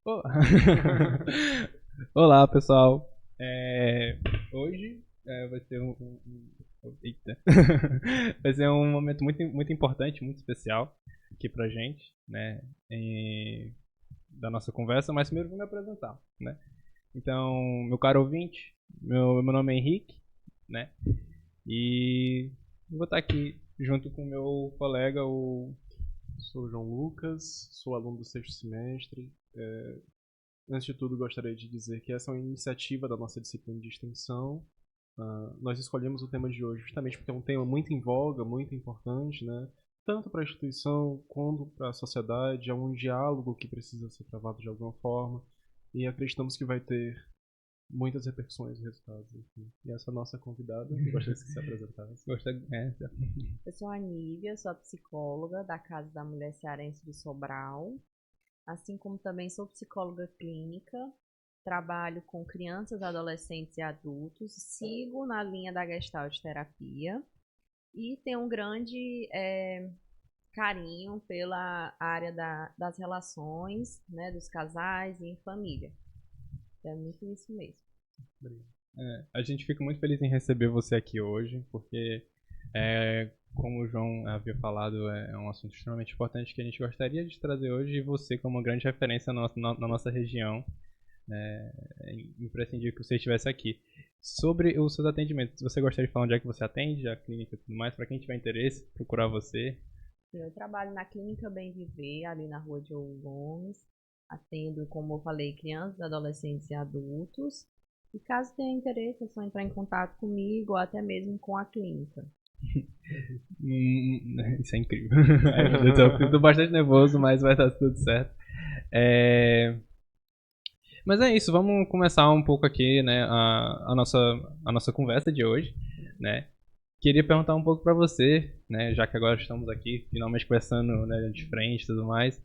Oh. Olá, pessoal. Hoje vai ser eita. Vai ser um momento muito importante, muito especial aqui pra gente, né? Da nossa conversa, mas primeiro vou me apresentar, né? Então, meu caro ouvinte, meu nome é Henrique, né? E vou estar aqui junto com o meu colega, o. Sou o João Lucas, sou aluno do sexto semestre. Antes de tudo, gostaria de dizer que essa é uma iniciativa da nossa disciplina de extensão. Nós escolhemos o tema de hoje justamente porque é um tema muito em voga, muito importante, né? Tanto para a instituição quanto para a sociedade. É um diálogo que precisa ser travado de alguma forma e acreditamos que vai ter muitas repercussões e resultados. Enfim. E essa é a nossa convidada, gostaria que se apresentasse. Gostaria. Eu sou a Nívia, sou a psicóloga da Casa da Mulher Cearense de Sobral, assim como também sou psicóloga clínica, trabalho com crianças, adolescentes e adultos, sigo na linha da Gestalt terapia e tenho um grande carinho pela área das relações, né, dos casais e em família. É muito isso mesmo. A gente fica muito feliz em receber você aqui hoje, porque, como o João havia falado, é um assunto extremamente importante que a gente gostaria de trazer hoje e você como uma grande referência na nossa região. É imprescindível que você estivesse aqui. Sobre os seus atendimentos, você gostaria de falar onde é que você atende, a clínica e tudo mais, para quem tiver interesse, procurar você? Eu trabalho na Clínica Bem Viver, ali na rua Diogo Gomes. Atendo, como eu falei, crianças, adolescentes e adultos. E caso tenha interesse, é só entrar em contato comigo ou até mesmo com a clínica. Isso é incrível. Eu tô bastante nervoso, mas vai dar tudo certo. É, Mas é isso, vamos começar um pouco aqui, né, a nossa conversa de hoje, né? Queria perguntar um pouco para você, né, já que agora estamos aqui finalmente conversando, né, de frente e tudo mais.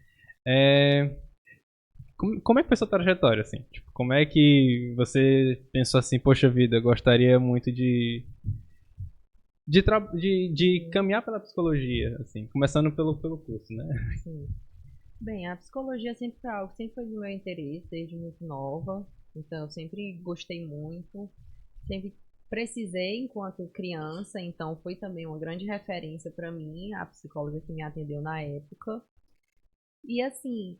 É, como é que foi sua trajetória, assim? Tipo, como é que você pensou assim, poxa vida, eu gostaria muito de caminhar pela psicologia, assim, começando pelo curso, né? Sim. Bem, a psicologia sempre foi algo, sempre foi do meu interesse, desde muito nova. Então, eu sempre gostei muito, sempre precisei enquanto criança, então foi também uma grande referência para mim, a psicóloga que me atendeu na época. E assim,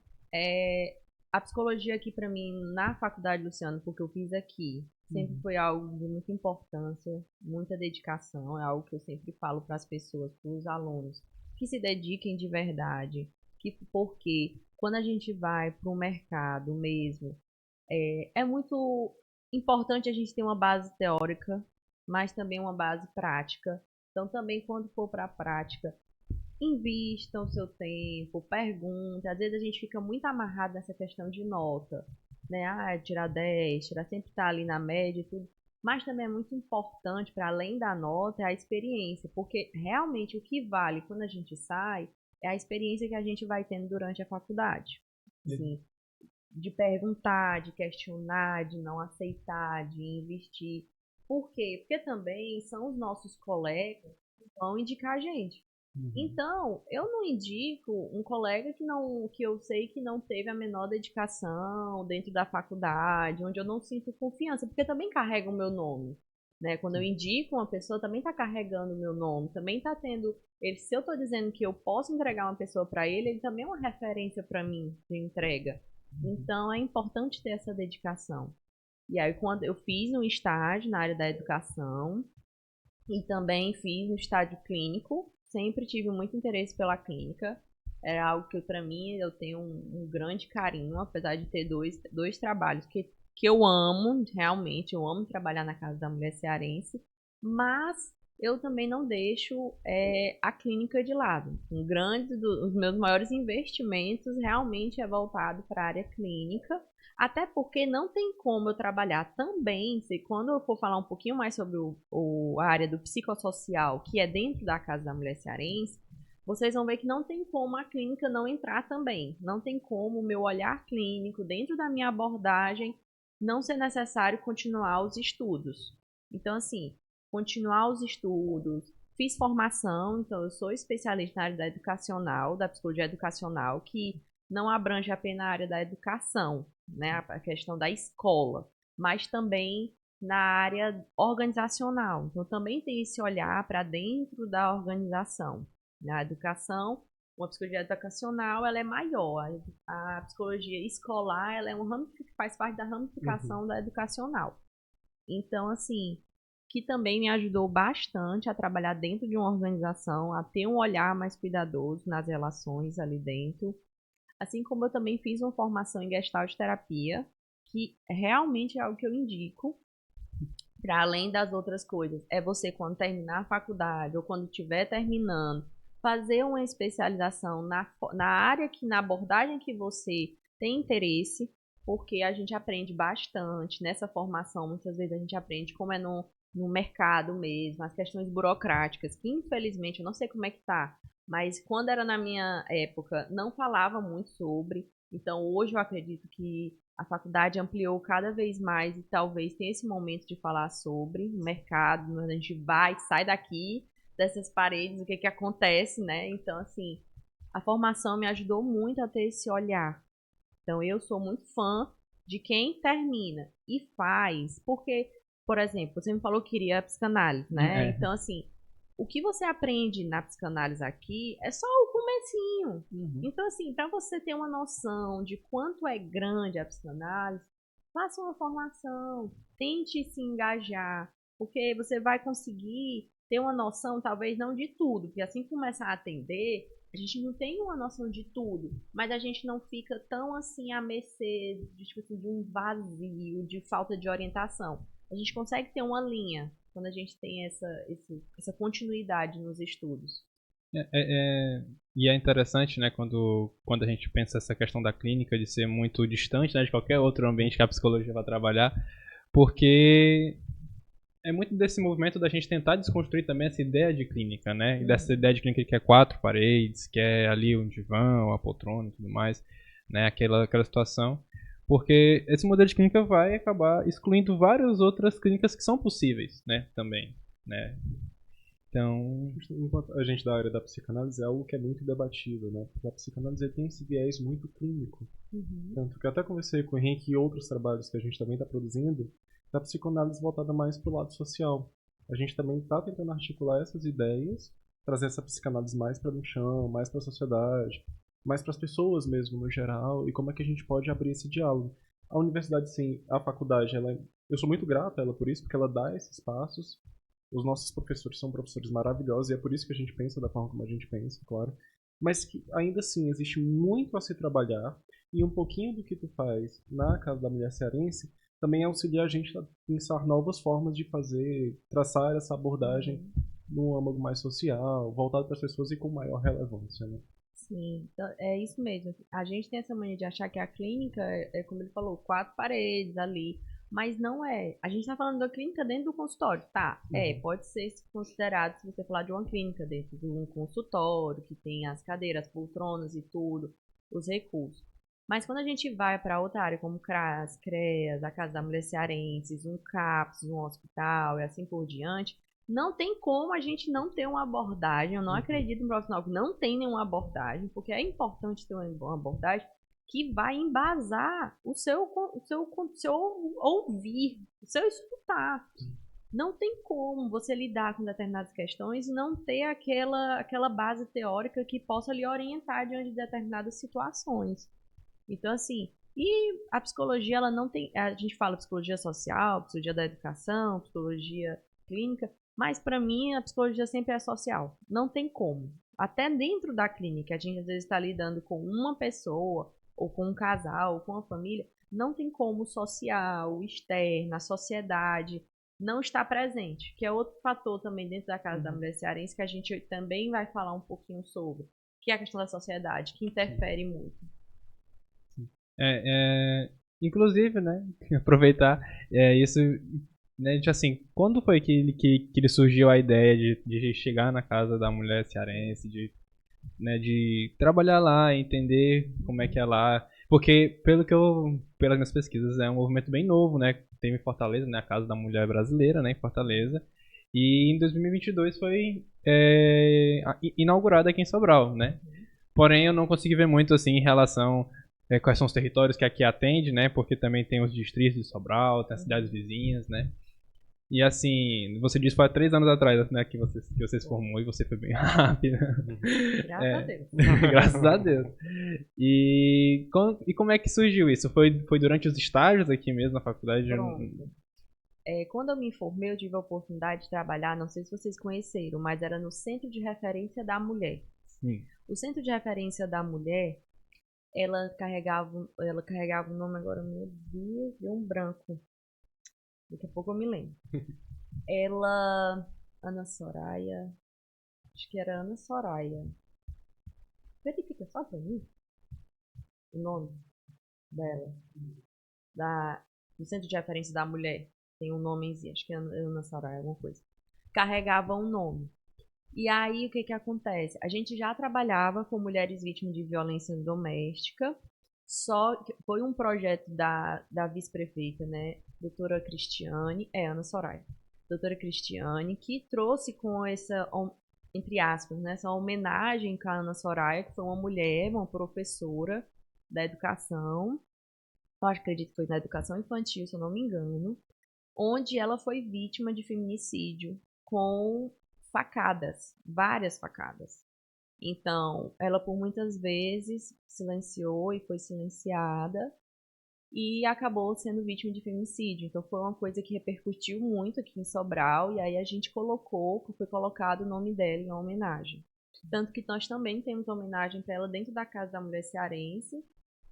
a psicologia aqui para mim na faculdade, Luciano, porque eu fiz aqui, sempre foi algo de muita importância, muita dedicação, é algo que eu sempre falo para as pessoas, para os alunos, que se dediquem de verdade, porque quando a gente vai para o mercado mesmo, é muito importante a gente ter uma base teórica, mas também uma base prática. Então, também quando for para a prática, invista o seu tempo, pergunte. Às vezes a gente fica muito amarrado nessa questão de nota, né? Ah, tirar 10, tirar sempre estar ali na média e tudo. Mas também é muito importante, para além da nota, é a experiência, porque realmente o que vale quando a gente sai é a experiência que a gente vai tendo durante a faculdade. Assim, de perguntar, de questionar, de não aceitar, de investir. Por quê? Porque também são os nossos colegas que vão indicar a gente. Uhum. Então, eu não indico um colega que eu sei que não teve a menor dedicação dentro da faculdade, onde eu não sinto confiança, porque também carrega o meu nome, né? Quando eu indico uma pessoa, também está carregando o meu nome, também está tendo ele, se eu estou dizendo que eu posso entregar uma pessoa para ele, ele também é uma referência para mim de entrega. Então, é importante ter essa dedicação. E aí, quando eu fiz um estágio na área da educação, e também fiz um estágio clínico. Sempre tive muito interesse pela clínica. Era algo que, para mim, eu tenho um grande carinho, apesar de ter dois trabalhos que eu amo, realmente. Eu amo trabalhar na Casa da Mulher Cearense. Mas eu também não deixo a clínica de lado. Os meus maiores investimentos realmente é voltado para a área clínica, até porque não tem como eu trabalhar também, se quando eu for falar um pouquinho mais sobre a área do psicossocial, que é dentro da Casa da Mulher Cearense, vocês vão ver que não tem como a clínica não entrar também. Não tem como o meu olhar clínico, dentro da minha abordagem, não ser necessário continuar os estudos. Então, assim, continuar os estudos. Fiz formação, então eu sou especialista na área da educacional, da psicologia educacional, que não abrange apenas a área da educação, né, a questão da escola, mas também na área organizacional. Então, também tem esse olhar para dentro da organização. Na educação, uma psicologia educacional ela é maior. A psicologia escolar ela é um ramo que faz parte da ramificação da educacional. Então, assim, que também me ajudou bastante a trabalhar dentro de uma organização, a ter um olhar mais cuidadoso nas relações ali dentro. Assim como eu também fiz uma formação em Gestalt terapia, que realmente é algo que eu indico, para além das outras coisas. É você, quando terminar a faculdade ou quando estiver terminando, fazer uma especialização na área, na abordagem que você tem interesse, porque a gente aprende bastante nessa formação. Muitas vezes a gente aprende como é no mercado mesmo, as questões burocráticas, que infelizmente eu não sei como é que tá, mas quando era na minha época não falava muito sobre. Então hoje eu acredito que a faculdade ampliou cada vez mais e talvez tenha esse momento de falar sobre o mercado, a gente vai, sai daqui dessas paredes, o que que acontece, né? Então, assim, a formação me ajudou muito a ter esse olhar. Então, eu sou muito fã de quem termina e faz, porque, por exemplo, você me falou que queria psicanálise, né? Então, assim, o que você aprende na psicanálise aqui é só o comecinho. Então, assim, para você ter uma noção de quanto é grande a psicanálise, faça uma formação, tente se engajar, porque você vai conseguir ter uma noção, talvez não de tudo, porque assim que começar a atender, a gente não tem uma noção de tudo, mas a gente não fica tão assim à mercê de, tipo assim, de um vazio, de falta de orientação. A gente consegue ter uma linha quando a gente tem essa continuidade nos estudos. E é interessante, né, quando a gente pensa essa questão da clínica de ser muito distante, né, de qualquer outro ambiente que a psicologia vai trabalhar, porque é muito desse movimento da gente tentar desconstruir também essa ideia de clínica, né, e dessa ideia de clínica que é 4 paredes, que é ali um divã, uma poltrona e tudo mais, né, aquela situação. Porque esse modelo de clínica vai acabar excluindo várias outras clínicas que são possíveis, né, também, né. Então, enquanto a gente da área da psicanálise é algo que é muito debatido, né? Porque a psicanálise tem esse viés muito clínico. Tanto que eu até conversei com o Henrique e outros trabalhos que a gente também está produzindo, da psicanálise voltada mais para o lado social. A gente também está tentando articular essas ideias, trazer essa psicanálise mais para o chão, mais para a sociedade, mais para as pessoas mesmo no geral, e como é que a gente pode abrir esse diálogo. A universidade, sim, a faculdade, eu sou muito grato a ela por isso, porque ela dá esses passos. Os nossos professores são professores maravilhosos e é por isso que a gente pensa da forma como a gente pensa, claro. Mas que ainda assim existe muito a se trabalhar e um pouquinho do que tu faz na Casa da Mulher Cearense também auxilia a gente a pensar novas formas de fazer, traçar essa abordagem num âmbito mais social, voltado para as pessoas e com maior relevância, né? Sim, então, é isso mesmo. A gente tem essa mania de achar que a clínica como ele falou, 4 paredes ali. Mas não é. A gente está falando da clínica dentro do consultório. Tá, pode ser considerado, se você falar de uma clínica dentro de um consultório, que tem as cadeiras, as poltronas e tudo, os recursos. Mas quando a gente vai para outra área, como CRAS, CREAS, a Casa da Mulher Cearense, um CAPS, um hospital e assim por diante, não tem como a gente não ter uma abordagem. Eu não acredito em profissional que não tem nenhuma abordagem, porque é importante ter uma abordagem que vai embasar o seu ouvir, o seu escutar. Não tem como você lidar com determinadas questões e não ter aquela base teórica que possa lhe orientar diante de determinadas situações. Então, assim, e a psicologia, ela não tem... A gente fala psicologia social, psicologia da educação, psicologia clínica, mas para mim a psicologia sempre é social. Não tem como. Até dentro da clínica, a gente às vezes está lidando com uma pessoa, ou com um casal, ou com uma família, não tem como o social, o externo, a sociedade não estar presente, que é outro fator também dentro da Casa da Mulher Cearense que a gente também vai falar um pouquinho sobre, que é a questão da sociedade, que interfere muito. Inclusive, né, aproveitar isso, né, assim, quando foi que ele surgiu a ideia de chegar na Casa da Mulher Cearense, de trabalhar lá, entender como é que é lá, porque pelas minhas pesquisas é um movimento bem novo, né, tem em Fortaleza, né, a Casa da Mulher Brasileira, né, em Fortaleza, e em 2022 foi inaugurada aqui em Sobral, né, Porém, eu não consegui ver muito assim em relação quais são os territórios que aqui atende, né? Porque também tem os distritos de Sobral, tem as cidades vizinhas, né? E assim, você disse que foi há 3 anos atrás, né, que você se formou e você foi bem rápido. Graças a Deus. Graças a Deus. E como é que surgiu isso? Foi durante os estágios aqui mesmo na faculdade? Pronto. Quando eu me formei, eu tive a oportunidade de trabalhar, não sei se vocês conheceram, mas era no Centro de Referência da Mulher. Sim. O Centro de Referência da Mulher, ela carregava o nome agora, meu Deus, deu um branco. Daqui a pouco eu me lembro. Ana Soraya, acho que era Ana Soraya. Verifica só pra mim o nome dela, do Centro de Referência da Mulher. Tem um nomezinho, acho que é Ana Soraya, alguma coisa. Carregava um nome. E aí, o que acontece? A gente já trabalhava com mulheres vítimas de violência doméstica, só que foi um projeto da vice-prefeita, né, doutora Cristiane, Ana Soraya, doutora Cristiane, que trouxe com essa, entre aspas, né, essa homenagem com a Ana Soraya, que foi uma mulher, uma professora da educação, eu acredito que foi na educação infantil, se eu não me engano, onde ela foi vítima de feminicídio com facadas, várias facadas. Então, ela por muitas vezes silenciou e foi silenciada e acabou sendo vítima de feminicídio. Então, foi uma coisa que repercutiu muito aqui em Sobral e aí a gente foi colocado o nome dela em homenagem. Tanto que nós também temos homenagem para ela dentro da Casa da Mulher Cearense,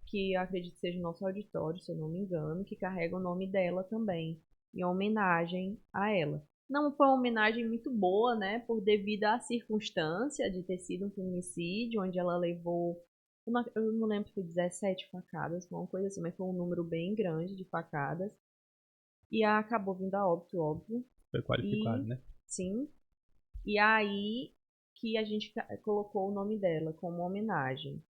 que eu acredito que seja o nosso auditório, se eu não me engano, que carrega o nome dela também, em homenagem a ela. Não foi uma homenagem muito boa, né, por devido à circunstância de ter sido um feminicídio, onde ela levou, eu não lembro se foi 17 facadas, uma coisa assim, mas foi um número bem grande de facadas. E acabou vindo a óbito. Foi qualificado, né? Sim. E aí que a gente colocou o nome dela como homenagem.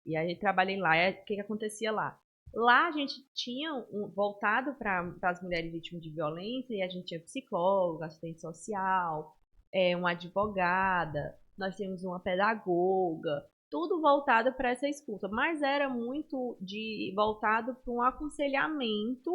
E aí trabalhei lá. E o que acontecia lá? Lá a gente tinha voltado para as mulheres vítimas de violência e a gente tinha psicólogo, assistente social, uma advogada, nós tínhamos uma pedagoga, tudo voltado para essa escuta, mas era muito voltado para um aconselhamento,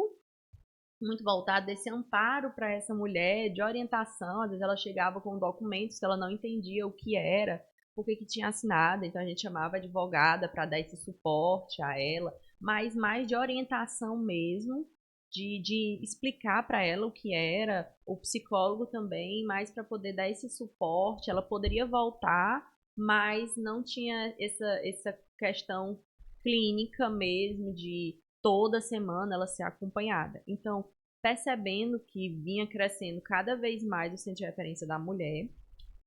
muito voltado desse amparo para essa mulher, de orientação. Às vezes ela chegava com documentos que ela não entendia o que era, por que tinha assinado, então a gente chamava a advogada para dar esse suporte a ela, mas mais de orientação mesmo, de explicar para ela o que era, o psicólogo também, mais para poder dar esse suporte. Ela poderia voltar, mas não tinha essa questão clínica mesmo de toda semana ela ser acompanhada. Então, percebendo que vinha crescendo cada vez mais o Centro de Referência da Mulher,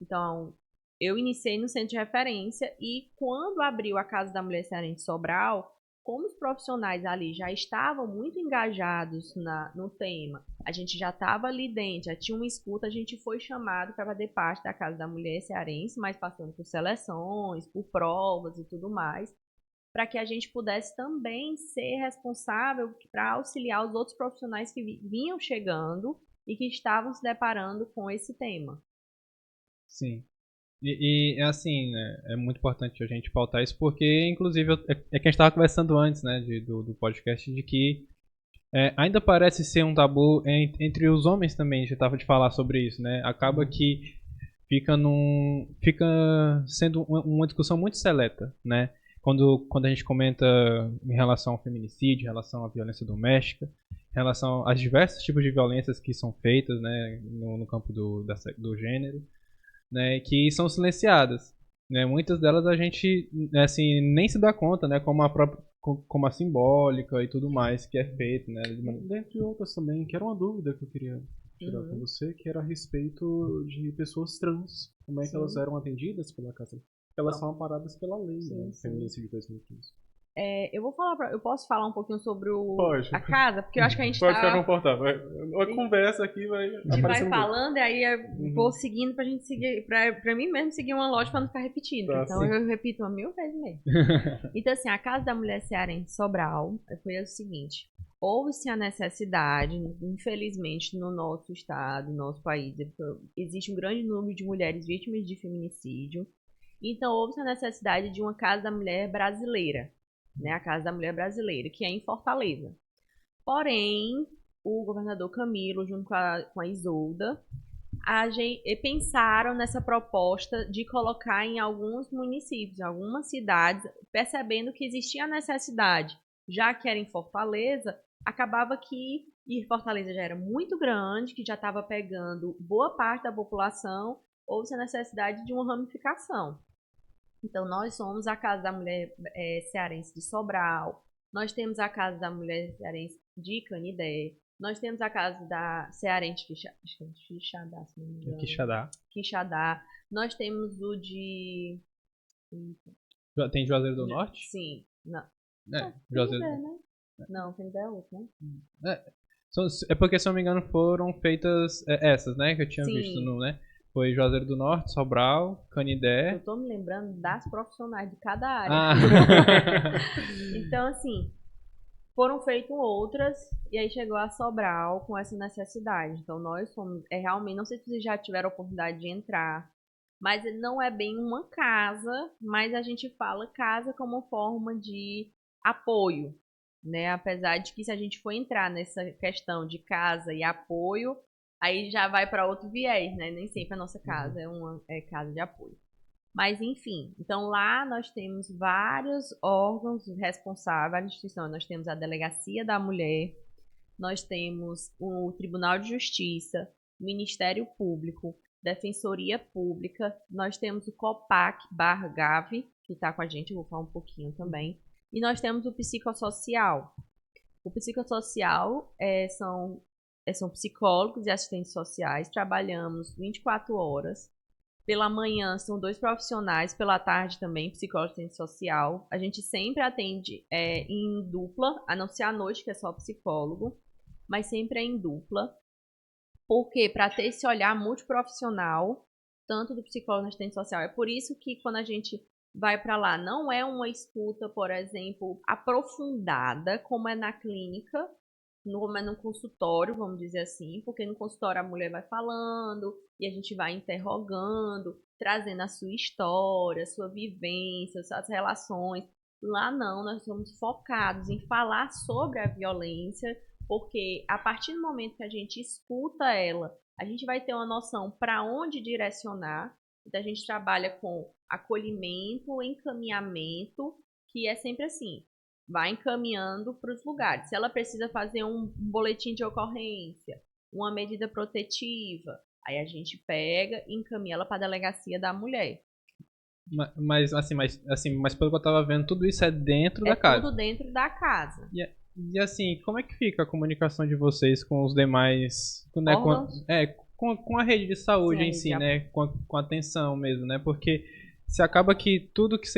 então eu iniciei no Centro de Referência e quando abriu a Casa da Mulher Cearense Sobral, como os profissionais ali já estavam muito engajados no tema, a gente já estava ali dentro, já tinha uma escuta, a gente foi chamado para fazer parte da Casa da Mulher Cearense, mas passando por seleções, por provas e tudo mais, para que a gente pudesse também ser responsável para auxiliar os outros profissionais que vinham chegando e que estavam se deparando com esse tema. Sim. E é assim, né, é muito importante a gente pautar isso porque, inclusive, é que a gente estava conversando antes, né, do podcast, de que ainda parece ser um tabu entre os homens também, a gente estava de falar sobre isso, né, acaba que fica sendo uma discussão muito seleta, né, quando a gente comenta em relação ao feminicídio, em relação à violência doméstica, em relação aos diversos tipos de violências que são feitas, né, no campo do gênero, né, que são silenciadas, né? Muitas delas a gente assim nem se dá conta, né, como a simbólica e tudo mais que é feito, né? Dentre outras também, que era uma dúvida que eu queria tirar com você, que era a respeito de pessoas trans, como é que elas eram atendidas pela casa? Elas são amparadas pela lei, né? Feminicídio de 2015. Eu posso falar um pouquinho sobre Pode. A casa, porque eu acho que a gente Pode ficar confortável. A conversa aqui vai a gente vai falando e aí eu vou seguindo pra gente seguir, pra mim mesmo seguir uma lógica pra não ficar repetindo. Tá, então sim. eu repito 1000 vezes mesmo. Então assim, a Casa da Mulher Cearense Sobral foi o seguinte: houve-se a necessidade, infelizmente no nosso estado, no nosso país, existe um grande número de mulheres vítimas de feminicídio. Então, houve a necessidade de uma Casa da Mulher brasileira, né? A Casa da Mulher Brasileira, que é em Fortaleza. Porém, o governador Camilo, junto com a Isolda, pensaram nessa proposta de colocar em alguns municípios, em algumas cidades, percebendo que existia a necessidade, já que era em Fortaleza, acabava que Fortaleza já era muito grande, que já estava pegando boa parte da população, houve a necessidade de uma ramificação. Então, nós somos a Casa da Mulher Cearense de Sobral, nós temos a Casa da Mulher Cearense de Canidé, nós temos a Casa da Cearense Quixadá, se não me engano. Quixadá. Nós temos o de... Tem Juazeiro do Norte? Sim. Não. Juazeiro... né? Não, Canidé é outro, né? É porque, se eu não me engano, foram feitas essas, né? Que eu tinha Sim. visto no, né? Foi Juazeiro do Norte, Sobral, Canidé. Eu tô me lembrando das profissionais de cada área. Ah. Então, assim, foram feitas outras e aí chegou a Sobral com essa necessidade. Então, nós fomos, realmente, não sei se vocês já tiveram a oportunidade de entrar, mas não é bem uma casa, mas a gente fala casa como forma de apoio, né? Apesar de que se a gente for entrar nessa questão de casa e apoio, aí já vai para outro viés, né? Nem sempre a nossa casa é uma casa de apoio. Mas, enfim, então lá nós temos vários órgãos responsáveis, várias instituições. Nós temos a Delegacia da Mulher, nós temos o Tribunal de Justiça, o Ministério Público, Defensoria Pública, nós temos o COPAC/GAV, que está com a gente, eu vou falar um pouquinho também, e nós temos o psicossocial. O psicossocial são psicólogos e assistentes sociais, trabalhamos 24 horas. Pela manhã são 2 profissionais, pela tarde também, psicólogo e assistente social. A gente sempre atende em dupla, a não ser à noite, que é só psicólogo, mas sempre é em dupla. Por quê? Para ter esse olhar multiprofissional, tanto do psicólogo e assistente social. É por isso que quando a gente vai para lá, não é uma escuta, por exemplo, aprofundada, como é na clínica, como é no consultório, vamos dizer assim, porque no consultório a mulher vai falando e a gente vai interrogando, trazendo a sua história, a sua vivência, suas relações. Lá não, nós somos focados em falar sobre a violência, porque a partir do momento que a gente escuta ela, a gente vai ter uma noção para onde direcionar. Então a gente trabalha com acolhimento, encaminhamento, que é sempre assim, vai encaminhando para os lugares. Se ela precisa fazer um boletim de ocorrência, uma medida protetiva, aí a gente pega e encaminha ela para a Delegacia da Mulher. Mas pelo que eu tava vendo, tudo isso é dentro da casa. É tudo dentro da casa. E assim, como é que fica a comunicação de vocês com os demais... Né, com a rede de saúde em si, né? Com a atenção mesmo, né? Porque se acaba que tudo que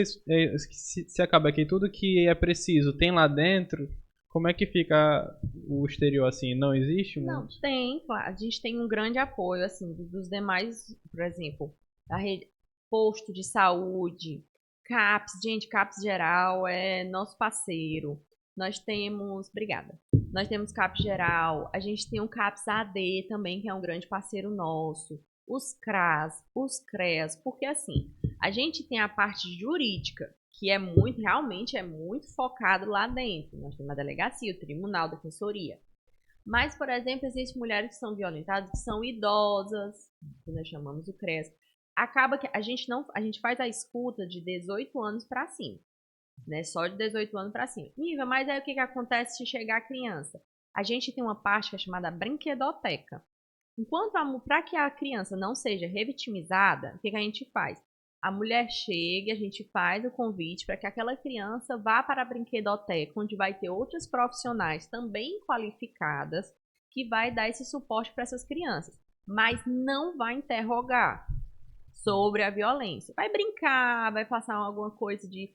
tudo que é preciso tem lá dentro, como é que fica o exterior assim? Não existe muito? Não, tem, claro. A gente tem um grande apoio assim dos demais, por exemplo, a rede posto de saúde, CAPS, gente, CAPS geral é nosso parceiro. Nós temos, obrigada. Nós temos CAPS geral, a gente tem um CAPS AD também, que é um grande parceiro nosso. Os CRAS, os CREAS, porque assim, a gente tem a parte jurídica, que realmente é muito focado lá dentro. Nós temos a delegacia, o tribunal, a defensoria. Mas, por exemplo, existem mulheres que são violentadas, que são idosas, que nós chamamos o CREAS. Acaba que a gente faz a escuta de 18 anos para cima, né? Só de 18 anos para cima. Niva, mas aí o que acontece se chegar a criança? A gente tem uma parte que é chamada brinquedoteca. Enquanto para que a criança não seja revitimizada, o que a gente faz? A mulher chega, a gente faz o convite para que aquela criança vá para a brinquedoteca, onde vai ter outras profissionais também qualificadas que vai dar esse suporte para essas crianças, mas não vai interrogar sobre a violência. Vai brincar, vai passar alguma coisa de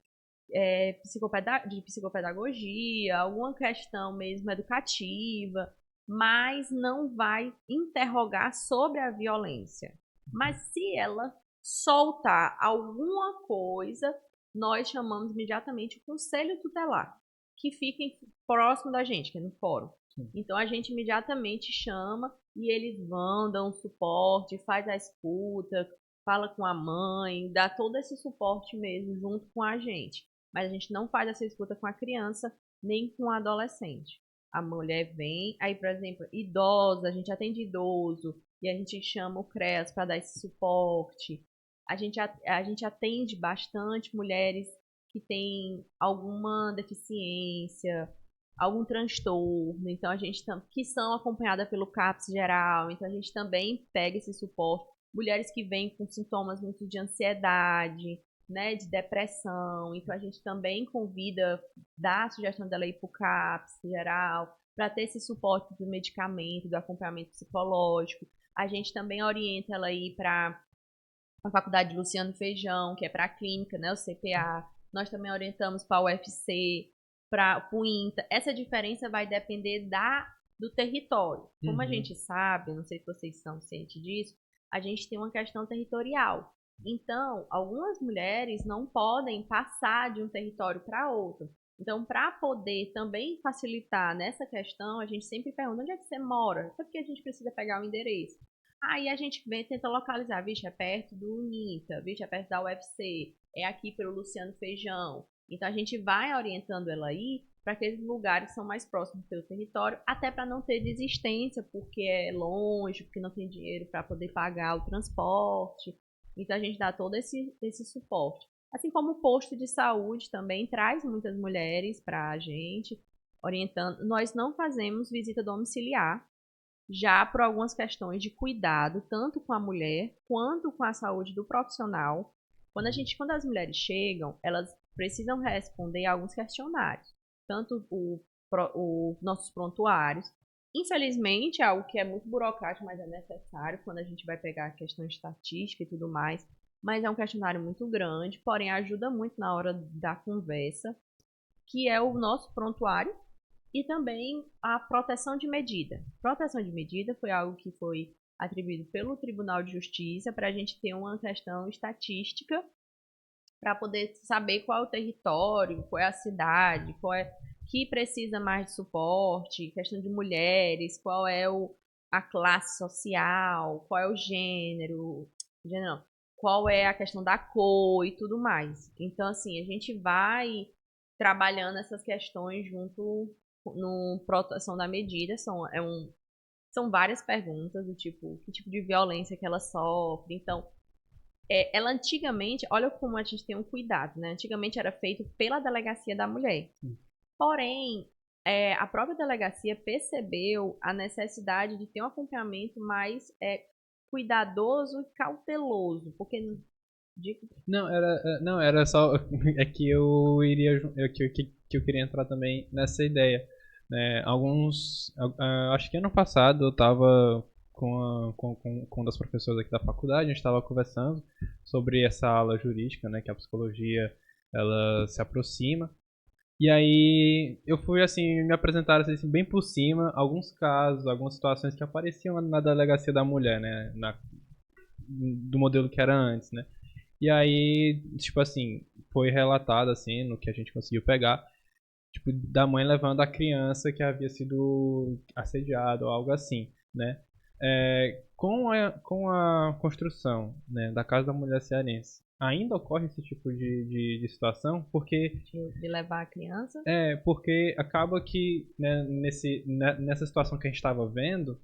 psicopedagogia, alguma questão mesmo educativa, mas não vai interrogar sobre a violência. Mas se ela soltar alguma coisa, nós chamamos imediatamente o conselho tutelar, que fica próximo da gente, que é no fórum. Então a gente imediatamente chama e eles vão, dão suporte, faz a escuta, fala com a mãe, dá todo esse suporte mesmo junto com a gente. Mas a gente não faz essa escuta com a criança nem com o adolescente. A mulher vem, aí, por exemplo, idosa, a gente atende idoso e a gente chama o CREAS para dar esse suporte. A gente atende bastante mulheres que têm alguma deficiência, algum transtorno, então a gente que são acompanhadas pelo CAPS geral, então a gente também pega esse suporte. Mulheres que vêm com sintomas muito de ansiedade, né, de depressão, então a gente também convida, dá a sugestão dela ir para o CAPS geral, para ter esse suporte do medicamento, do acompanhamento psicológico. A gente também orienta ela a ir para a faculdade de Luciano Feijão, que é para a clínica, né, o CPA. Nós também orientamos para o UFC, para o INTA. Essa diferença vai depender do território. Como a gente sabe, não sei se vocês são cientes disso, a gente tem uma questão territorial. Então, algumas mulheres não podem passar de um território para outro. Então, para poder também facilitar nessa questão, a gente sempre pergunta onde é que você mora? Só porque a gente precisa pegar o endereço. Aí a gente vem tenta localizar, vixe, é perto do UNITA, vixe, é perto da UFC, é aqui pelo Luciano Feijão. Então a gente vai orientando ela aí para aqueles lugares que são mais próximos do seu território, até para não ter desistência, porque é longe, porque não tem dinheiro para poder pagar o transporte. Então a gente dá todo esse suporte. Assim como o posto de saúde também traz muitas mulheres para a gente, orientando. Nós não fazemos visita domiciliar, já por algumas questões de cuidado, tanto com a mulher quanto com a saúde do profissional. Quando as mulheres chegam, elas precisam responder a alguns questionários, tanto os nossos prontuários. Infelizmente, é algo que é muito burocrático, mas é necessário quando a gente vai pegar a questão estatística e tudo mais. Mas é um questionário muito grande, porém ajuda muito na hora da conversa, que é o nosso prontuário, e também a proteção de medida. Proteção de medida foi algo que foi atribuído pelo Tribunal de Justiça para a gente ter uma questão estatística para poder saber qual é o território, qual é a cidade, qual é que precisa mais de suporte, questão de mulheres, qual é a classe social, qual é o gênero não, qual é a questão da cor e tudo mais. Então, assim, a gente vai trabalhando essas questões junto no proteção da medida. São várias perguntas do tipo, que tipo de violência que ela sofre. Então, ela antigamente, olha como a gente tem um cuidado, né? Antigamente era feito pela Delegacia da Mulher. Porém, a própria delegacia percebeu a necessidade de ter um acompanhamento mais cuidadoso e cauteloso, porque não, era só é que eu iria que eu queria entrar também nessa ideia, né? Acho que ano passado eu estava com uma das professoras aqui da faculdade, a gente estava conversando sobre essa aula jurídica, né, que a psicologia ela se aproxima. E aí eu fui assim, me apresentar assim, bem por cima alguns casos, algumas situações que apareciam na delegacia da mulher, né, do modelo que era antes, né? E aí, tipo assim, foi relatado assim, no que a gente conseguiu pegar, tipo, da mãe levando a criança que havia sido assediada ou algo assim, né? Com a construção, né, da Casa da Mulher Cearense, ainda ocorre esse tipo de situação, porque de levar a criança. Porque acaba que, né, nessa situação que a gente estava vendo,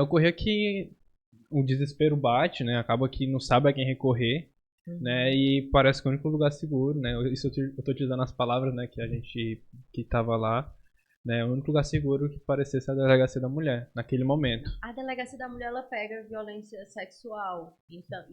ocorria que o desespero bate, né? Acaba que não sabe a quem recorrer, né? E parece que o único lugar seguro, né? Isso eu tô utilizando as palavras, né, que a gente que tava lá, né? O único lugar seguro que parecesse a delegacia da mulher naquele momento. A delegacia da mulher ela pega violência sexual, então,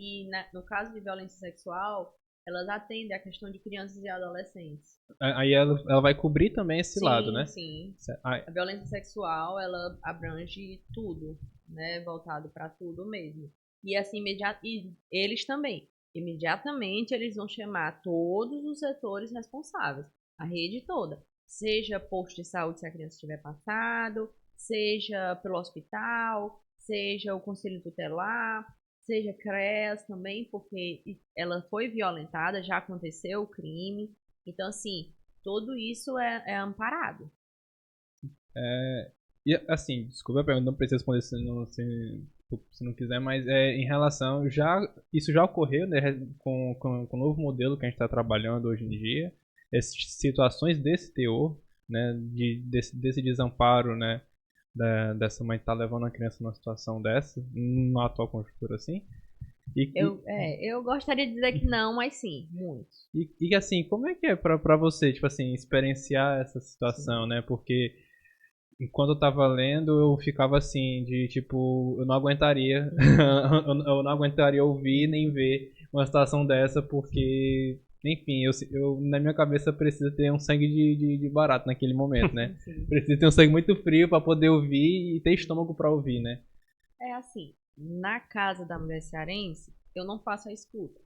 no caso de violência sexual, elas atendem a questão de crianças e adolescentes. Aí ela vai cobrir também esse lado, né? Sim. A violência sexual ela abrange tudo, né? Voltado para tudo mesmo. E assim, e eles também. Imediatamente eles vão chamar todos os setores responsáveis, a rede toda. Seja posto de saúde se a criança estiver passado, seja pelo hospital, seja o conselho tutelar, seja CREAS também, porque ela foi violentada, já aconteceu o crime. Então, assim, tudo isso é amparado. E assim, desculpa a pergunta, não preciso responder se se não quiser, mas em relação, isso já ocorreu, né, com o novo modelo que a gente está trabalhando hoje em dia, essas situações desse teor, né, desse desamparo, né, dessa mãe estar levando a criança numa situação dessa, numa atual conjuntura assim. Eu gostaria de dizer que não, mas sim, muito. E assim, como é que é pra você, tipo assim, experienciar essa situação, né? Porque enquanto eu tava lendo, eu ficava assim, de tipo, eu não aguentaria, eu não aguentaria ouvir nem ver uma situação dessa, porque, enfim, na minha cabeça precisa ter um sangue de barato naquele momento, né? Precisa ter um sangue muito frio pra poder ouvir e ter estômago pra ouvir, né? É assim, na casa da mulher cearense, eu não faço a escuta.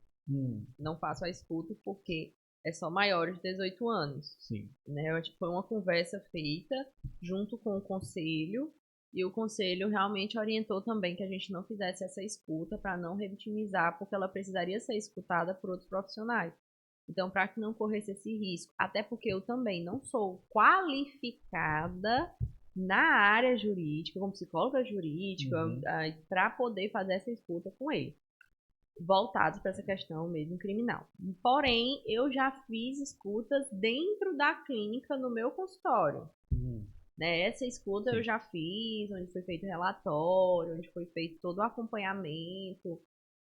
Não faço a escuta porque é só maiores de 18 anos. Sim. Né? Foi uma conversa feita junto com o conselho, e o conselho realmente orientou também que a gente não fizesse essa escuta para não revitimizar, porque ela precisaria ser escutada por outros profissionais. Então, para que não corresse esse risco, até porque eu também não sou qualificada na área jurídica, como psicóloga jurídica, para poder fazer essa escuta com ele, voltados para essa questão mesmo criminal. Porém, eu já fiz escutas dentro da clínica no meu consultório. Né? Essa escuta eu já fiz, onde foi feito relatório, onde foi feito todo o acompanhamento.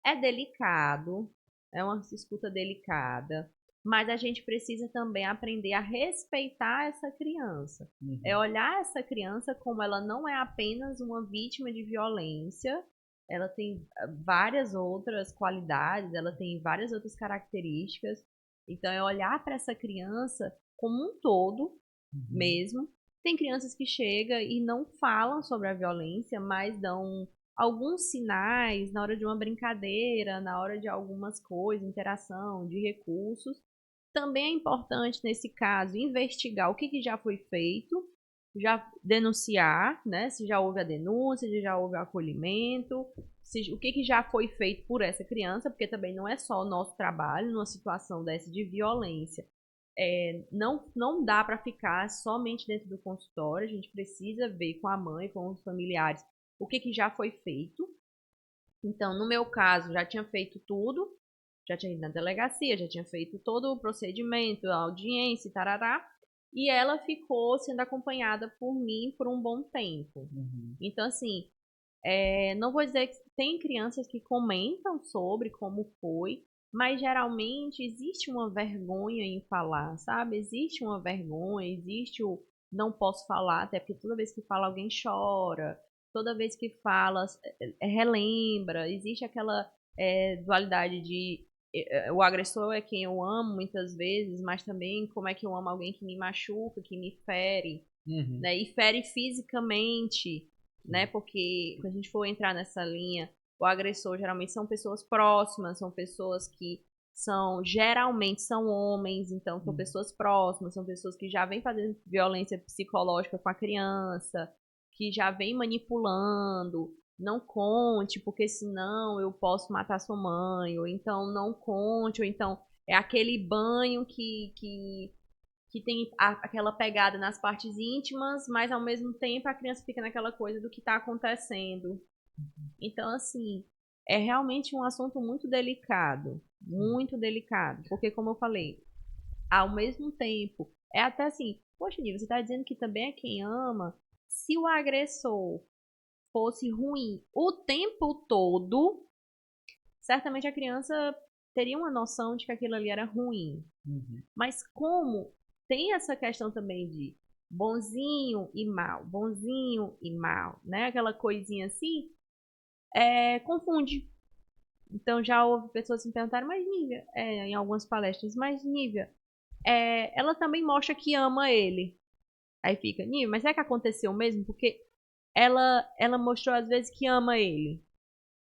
É delicado, é uma escuta delicada, mas a gente precisa também aprender a respeitar essa criança. É olhar essa criança como ela não é apenas uma vítima de violência, ela tem várias outras qualidades, ela tem várias outras características. Então, é olhar para essa criança como um todo mesmo. Tem crianças que chegam e não falam sobre a violência, mas dão alguns sinais na hora de uma brincadeira, na hora de algumas coisas, interação, de recursos. Também é importante, nesse caso, investigar o que já foi feito, já denunciar, né? Se já houve a denúncia, se já houve o acolhimento, o que já foi feito por essa criança, porque também não é só o nosso trabalho numa situação dessa de violência. Não dá para ficar somente dentro do consultório, a gente precisa ver com a mãe, com os familiares, o que já foi feito. Então, no meu caso, já tinha feito tudo, já tinha ido na delegacia, já tinha feito todo o procedimento, a audiência, tarará, e ela ficou sendo acompanhada por mim por um bom tempo. Então, assim, não vou dizer que tem crianças que comentam sobre como foi, mas geralmente existe uma vergonha em falar, sabe? Existe uma vergonha, existe o não posso falar, até porque toda vez que fala alguém chora, toda vez que fala relembra, existe aquela dualidade de o agressor é quem eu amo muitas vezes, mas também como é que eu amo alguém que me machuca, que me fere, né? E fere fisicamente, né? Porque quando a gente for entrar nessa linha, o agressor geralmente são pessoas próximas, são pessoas que geralmente são homens, então são pessoas próximas, são pessoas que já vêm fazendo violência psicológica com a criança, que já vêm manipulando. Não conte, porque senão eu posso matar sua mãe, ou então não conte, ou então é aquele banho que tem aquela pegada nas partes íntimas, mas ao mesmo tempo a criança fica naquela coisa do que está acontecendo. Então, assim, é realmente um assunto muito delicado, porque como eu falei, ao mesmo tempo, é até assim, poxa, Nívia, você está dizendo que também é quem ama. Se o agressor fosse ruim o tempo todo, certamente a criança teria uma noção de que aquilo ali era ruim. Mas como tem essa questão também de bonzinho e mal, né? Aquela coisinha assim, confunde. Então já houve pessoas que me perguntaram, mas Nívia, em algumas palestras, mas Nívia, ela também mostra que ama ele. Aí fica, Nívia, mas é que aconteceu mesmo? Porque ela mostrou às vezes que ama ele.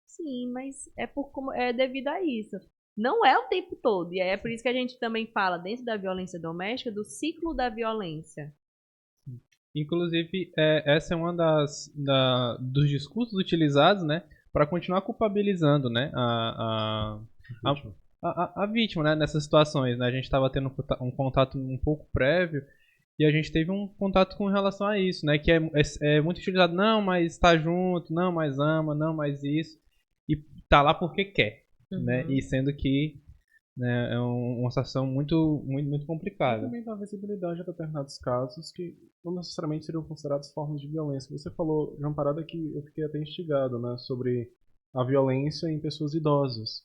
Sim, mas é devido a isso. Não é o tempo todo. E é por isso que a gente também fala, dentro da violência doméstica, do ciclo da violência. Inclusive, essa é uma dos discursos utilizados, né, para continuar culpabilizando, né, a vítima, né, nessas situações, né. A gente estava tendo um contato um pouco prévio. E a gente teve um contato com relação a isso, né? Que é muito utilizado, não, mas tá junto, não, mas ama, não, mas isso. E tá lá porque quer, né? E sendo que, né, é uma situação muito E complicada. também dá visibilidade a determinados casos que não necessariamente seriam considerados formas de violência. Você falou de uma parada que eu fiquei até instigado, né? Sobre a violência em pessoas idosas.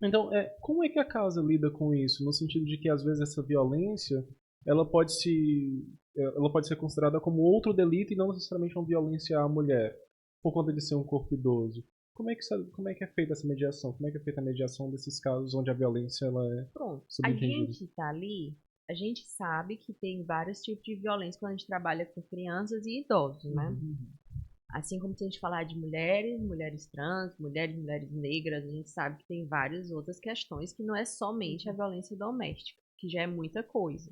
Então, como é que a casa lida com isso? No sentido de que, às vezes, essa violência ela pode ser considerada como outro delito e não necessariamente uma violência à mulher, por conta de ser um corpo idoso. Como é que é feita essa mediação? Como é que é feita a mediação desses casos onde a violência ela é Pronto. A subentendida? gente tá ali, a gente sabe que tem vários tipos de violência quando a gente trabalha com crianças e idosos, né? Assim como se a gente falar de mulheres, mulheres trans, mulheres negras, a gente sabe que tem várias outras questões que não é somente a violência doméstica, que já é muita coisa.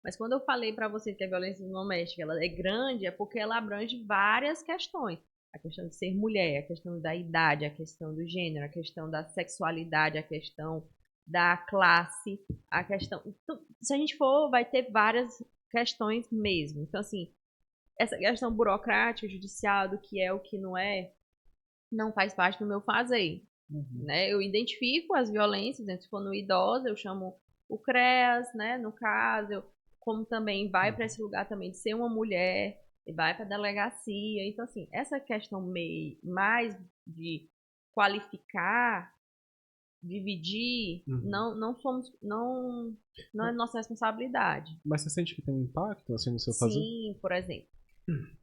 Mas quando eu falei para você que a violência doméstica ela é grande, é porque ela abrange várias questões. A questão de ser mulher, a questão da idade, a questão do gênero, a questão da sexualidade, a questão da classe, a questão... Então, se a gente for, vai ter várias questões mesmo. Então, assim, essa questão burocrática, judicial, do que é o que não faz parte do meu fazer. Né? Eu identifico as violências, né? Se for no idoso, eu chamo o CREAS, né? No caso, como também vai para esse lugar também de ser uma mulher, e vai para a delegacia. Então, assim, essa questão mais de qualificar, dividir, não é nossa responsabilidade. Mas você sente que tem um impacto assim no seu fazer? Sim, por exemplo.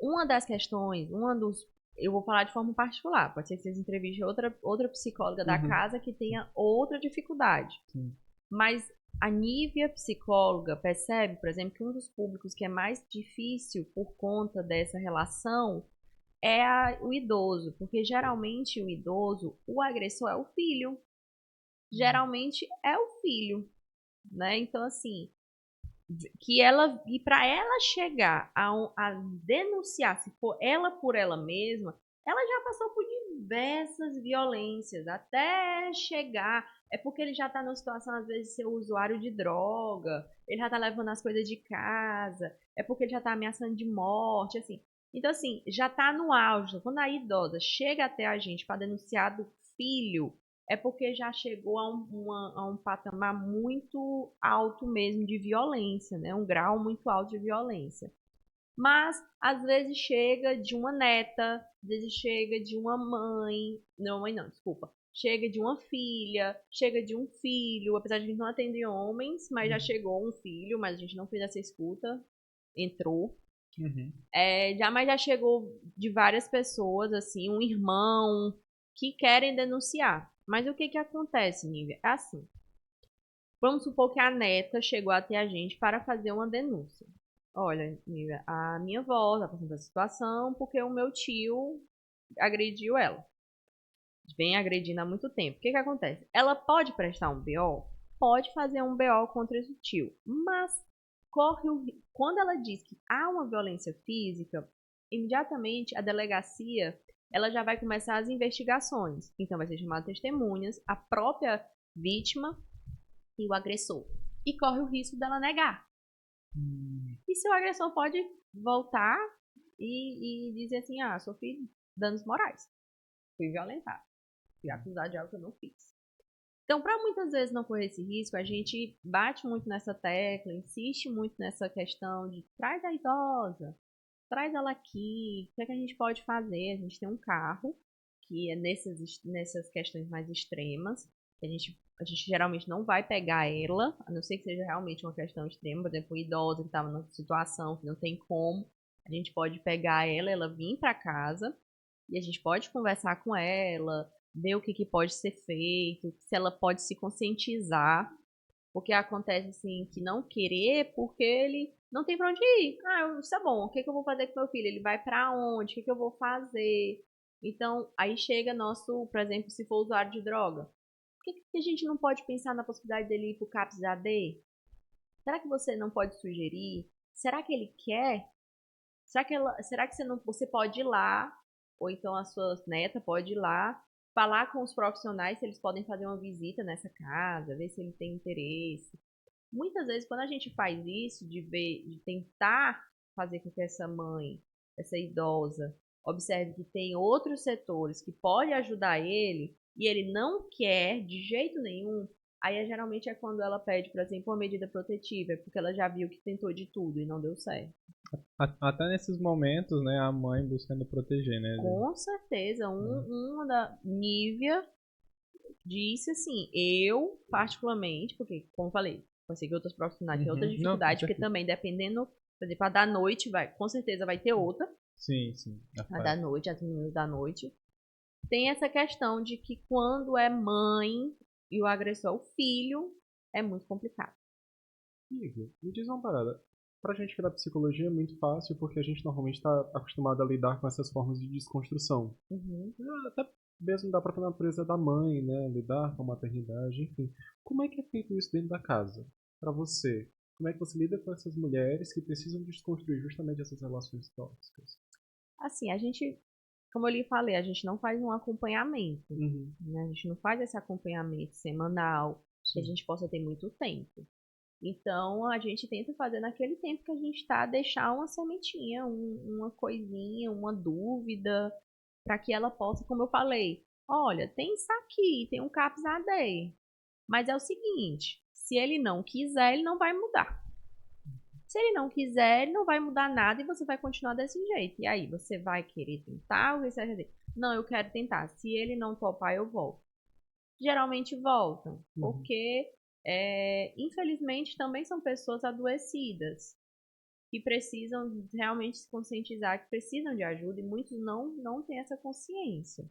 Uma das questões, eu vou falar de forma particular, pode ser que vocês entrevistem outra psicóloga da casa que tenha outra dificuldade. Sim. Mas a Nívia, psicóloga, percebe, por exemplo, que um dos públicos que é mais difícil por conta dessa relação é o idoso, porque geralmente o idoso, o agressor é o filho. Geralmente é o filho, né? Então, assim, e para ela chegar a denunciar, se for ela por ela mesma, ela já passou por diversas violências até chegar. É porque ele já está numa situação, às vezes, de ser usuário de droga, ele já está levando as coisas de casa, é porque ele já está ameaçando de morte, assim. Então, assim, já está no auge. Quando a idosa chega até a gente para denunciar do filho, é porque já chegou a um patamar muito alto mesmo de violência, né? Um grau muito alto de violência. Mas, às vezes chega de uma neta, às vezes chega de uma mãe, não, mãe não, desculpa. Chega de uma filha, chega de um filho, apesar de a gente não atender homens, mas já chegou um filho, mas a gente não fez essa escuta, entrou. Mas já chegou de várias pessoas, assim, um irmão, que querem denunciar. Mas o que acontece, Nívia? É assim. Vamos supor que a neta chegou até a gente para fazer uma denúncia. Olha, Nívia, a minha avó está passando essa situação porque o meu tio agrediu ela. Vem agredindo há muito tempo. O que acontece? Ela pode prestar um BO? Pode fazer um BO contra esse tio. Mas quando ela diz que há uma violência física, imediatamente a delegacia ela já vai começar as investigações. Então vai ser chamada testemunhas, a própria vítima e o agressor. E corre o risco dela negar. E seu agressor pode voltar e dizer assim, sofri danos morais. Fui violentado. Fui acusado de algo que eu não fiz. Então, para muitas vezes não correr esse risco, a gente bate muito nessa tecla, insiste muito nessa questão de traz a idosa, traz ela aqui, o que é que a gente pode fazer? A gente tem um carro, que é nessas questões mais extremas, a gente geralmente não vai pegar ela, a não ser que seja realmente uma questão extrema, por exemplo, um idoso que estava numa situação que não tem como, a gente pode pegar ela vir para casa, e a gente pode conversar com ela, ver o que pode ser feito, se ela pode se conscientizar, porque acontece assim, que não querer, porque ele não tem pra onde ir. Isso é bom, o que eu vou fazer com meu filho? Ele vai pra onde? O que eu vou fazer? Então, aí chega nosso, por exemplo, se for usuário de droga. Por que a gente não pode pensar na possibilidade dele ir pro CAPS AD? Será que você não pode sugerir? Será que ele quer? Será que você pode ir lá, ou então a sua neta pode ir lá, falar com os profissionais se eles podem fazer uma visita nessa casa, ver se ele tem interesse. Muitas vezes, quando a gente faz isso, de tentar fazer com que essa mãe, essa idosa, observe que tem outros setores que podem ajudar ele, e ele não quer de jeito nenhum, aí geralmente é quando ela pede, por exemplo, uma medida protetiva, porque ela já viu que tentou de tudo e não deu certo. Até nesses momentos, né, a mãe buscando proteger, né? Com certeza, uma da Nívia disse assim, eu particularmente, porque como eu falei, pode ser que outros profissionais tenham outra Uhum. Não, com dificuldade, porque certeza. também dependendo, por exemplo, a da noite vai, com certeza vai ter outra, Sim, sim. a da noite, as meninas da noite. Tem essa questão de que quando é mãe e o agressor é o filho, é muito complicado. Igor, me diz uma parada. Pra gente que é da psicologia é muito fácil porque a gente normalmente está acostumado a lidar com essas formas de desconstrução. Uhum. Até mesmo da própria natureza da mãe, né? Lidar com a maternidade, enfim. Como é que é feito isso dentro da casa? Pra você, como é que você lida com essas mulheres que precisam desconstruir justamente essas relações tóxicas? Assim, a gente, como eu lhe falei, a gente não faz um acompanhamento, Uhum. né? A gente não faz esse acompanhamento semanal, que a Sim. gente possa ter muito tempo. Então, a gente tenta fazer naquele tempo que a gente está, deixar uma sementinha, uma coisinha, uma dúvida, para que ela possa, como eu falei, olha, tem isso aqui, tem um CAPS AD, mas é o seguinte, se ele não quiser, ele não vai mudar. Se ele não quiser, ele não vai mudar nada e você vai continuar desse jeito. E aí, você vai querer tentar ou você vai dizer, não, eu quero tentar. Se ele não topar, eu volto. Geralmente voltam, Uhum. porque infelizmente também são pessoas adoecidas que precisam realmente se conscientizar que precisam de ajuda e muitos não têm essa consciência.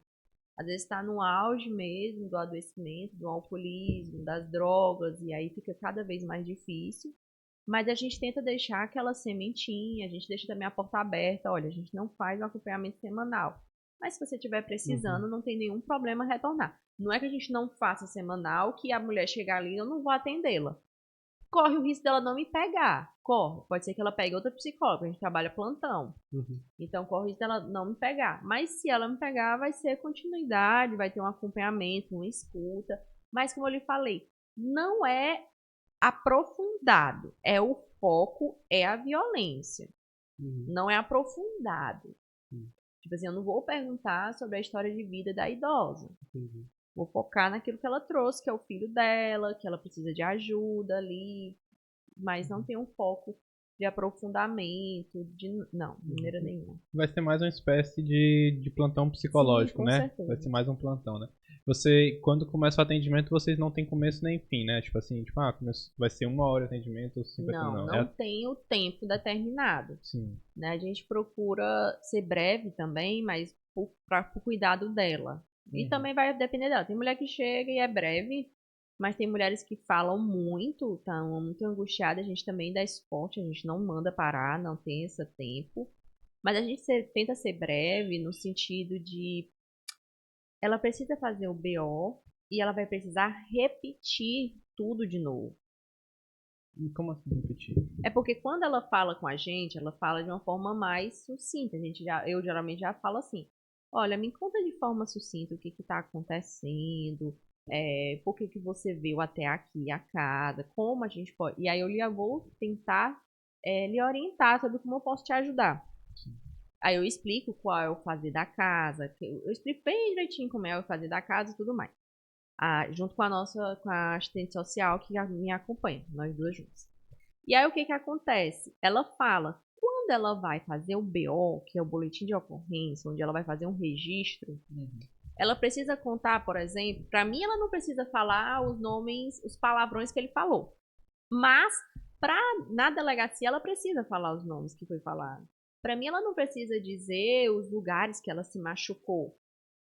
Às vezes está no auge mesmo do adoecimento, do alcoolismo, das drogas e aí fica cada vez mais difícil. Mas a gente tenta deixar aquela sementinha, a gente deixa também a porta aberta. Olha, a gente não faz um acompanhamento semanal. Mas se você estiver precisando, Uhum. não tem nenhum problema retornar. Não é que a gente não faça semanal, que a mulher chegar ali e eu não vou atendê-la. Corre o risco dela não me pegar. Corre. Pode ser que ela pegue outra psicóloga, a gente trabalha plantão. Uhum. Então corre o risco dela não me pegar. Mas se ela me pegar, vai ser continuidade, vai ter um acompanhamento, uma escuta. Mas como eu lhe falei, não é aprofundado. O foco é a violência. Uhum. Não é aprofundado. Uhum. Tipo assim, eu não vou perguntar sobre a história de vida da idosa. Entendi. Vou focar naquilo que ela trouxe, que é o filho dela, que ela precisa de ajuda ali, mas não Uhum. tem um foco de aprofundamento, não, de maneira Uhum. nenhuma. Vai ser mais uma espécie de plantão Sim, psicológico, com né? Vai ser certeza. mais um plantão, né? Você, quando começa o atendimento, vocês não tem começo nem fim, né? Tipo assim, tipo, vai ser 1 hora de atendimento ou 50 Não, não. não tem o tempo determinado. Sim. Né? A gente procura ser breve também, mas por cuidado dela. E Uhum. também vai depender dela. Tem mulher que chega e é breve, mas tem mulheres que falam muito, estão muito angustiadas. A gente também dá suporte, a gente não manda parar, não tem esse tempo. Mas a gente tenta ser breve no sentido de ela precisa fazer o BO e ela vai precisar repetir tudo de novo. E como assim repetir? É porque quando ela fala com a gente, ela fala de uma forma mais sucinta. Eu geralmente já falo assim: olha, me conta de forma sucinta o que está acontecendo, por que você veio até aqui a casa, como a gente pode. E aí eu já vou tentar lhe orientar sobre como eu posso te ajudar. Aí eu explico qual é o fazer da casa, eu explico bem direitinho como é o fazer da casa e tudo mais. Junto com com a assistente social que me acompanha, nós duas juntas. E aí o que acontece? Ela fala, quando ela vai fazer o BO, que é o boletim de ocorrência, onde ela vai fazer um registro, ela precisa contar, por exemplo, para mim ela não precisa falar os nomes, os palavrões que ele falou. Mas na delegacia ela precisa falar os nomes que foi falado. Para mim ela não precisa dizer os lugares que ela se machucou.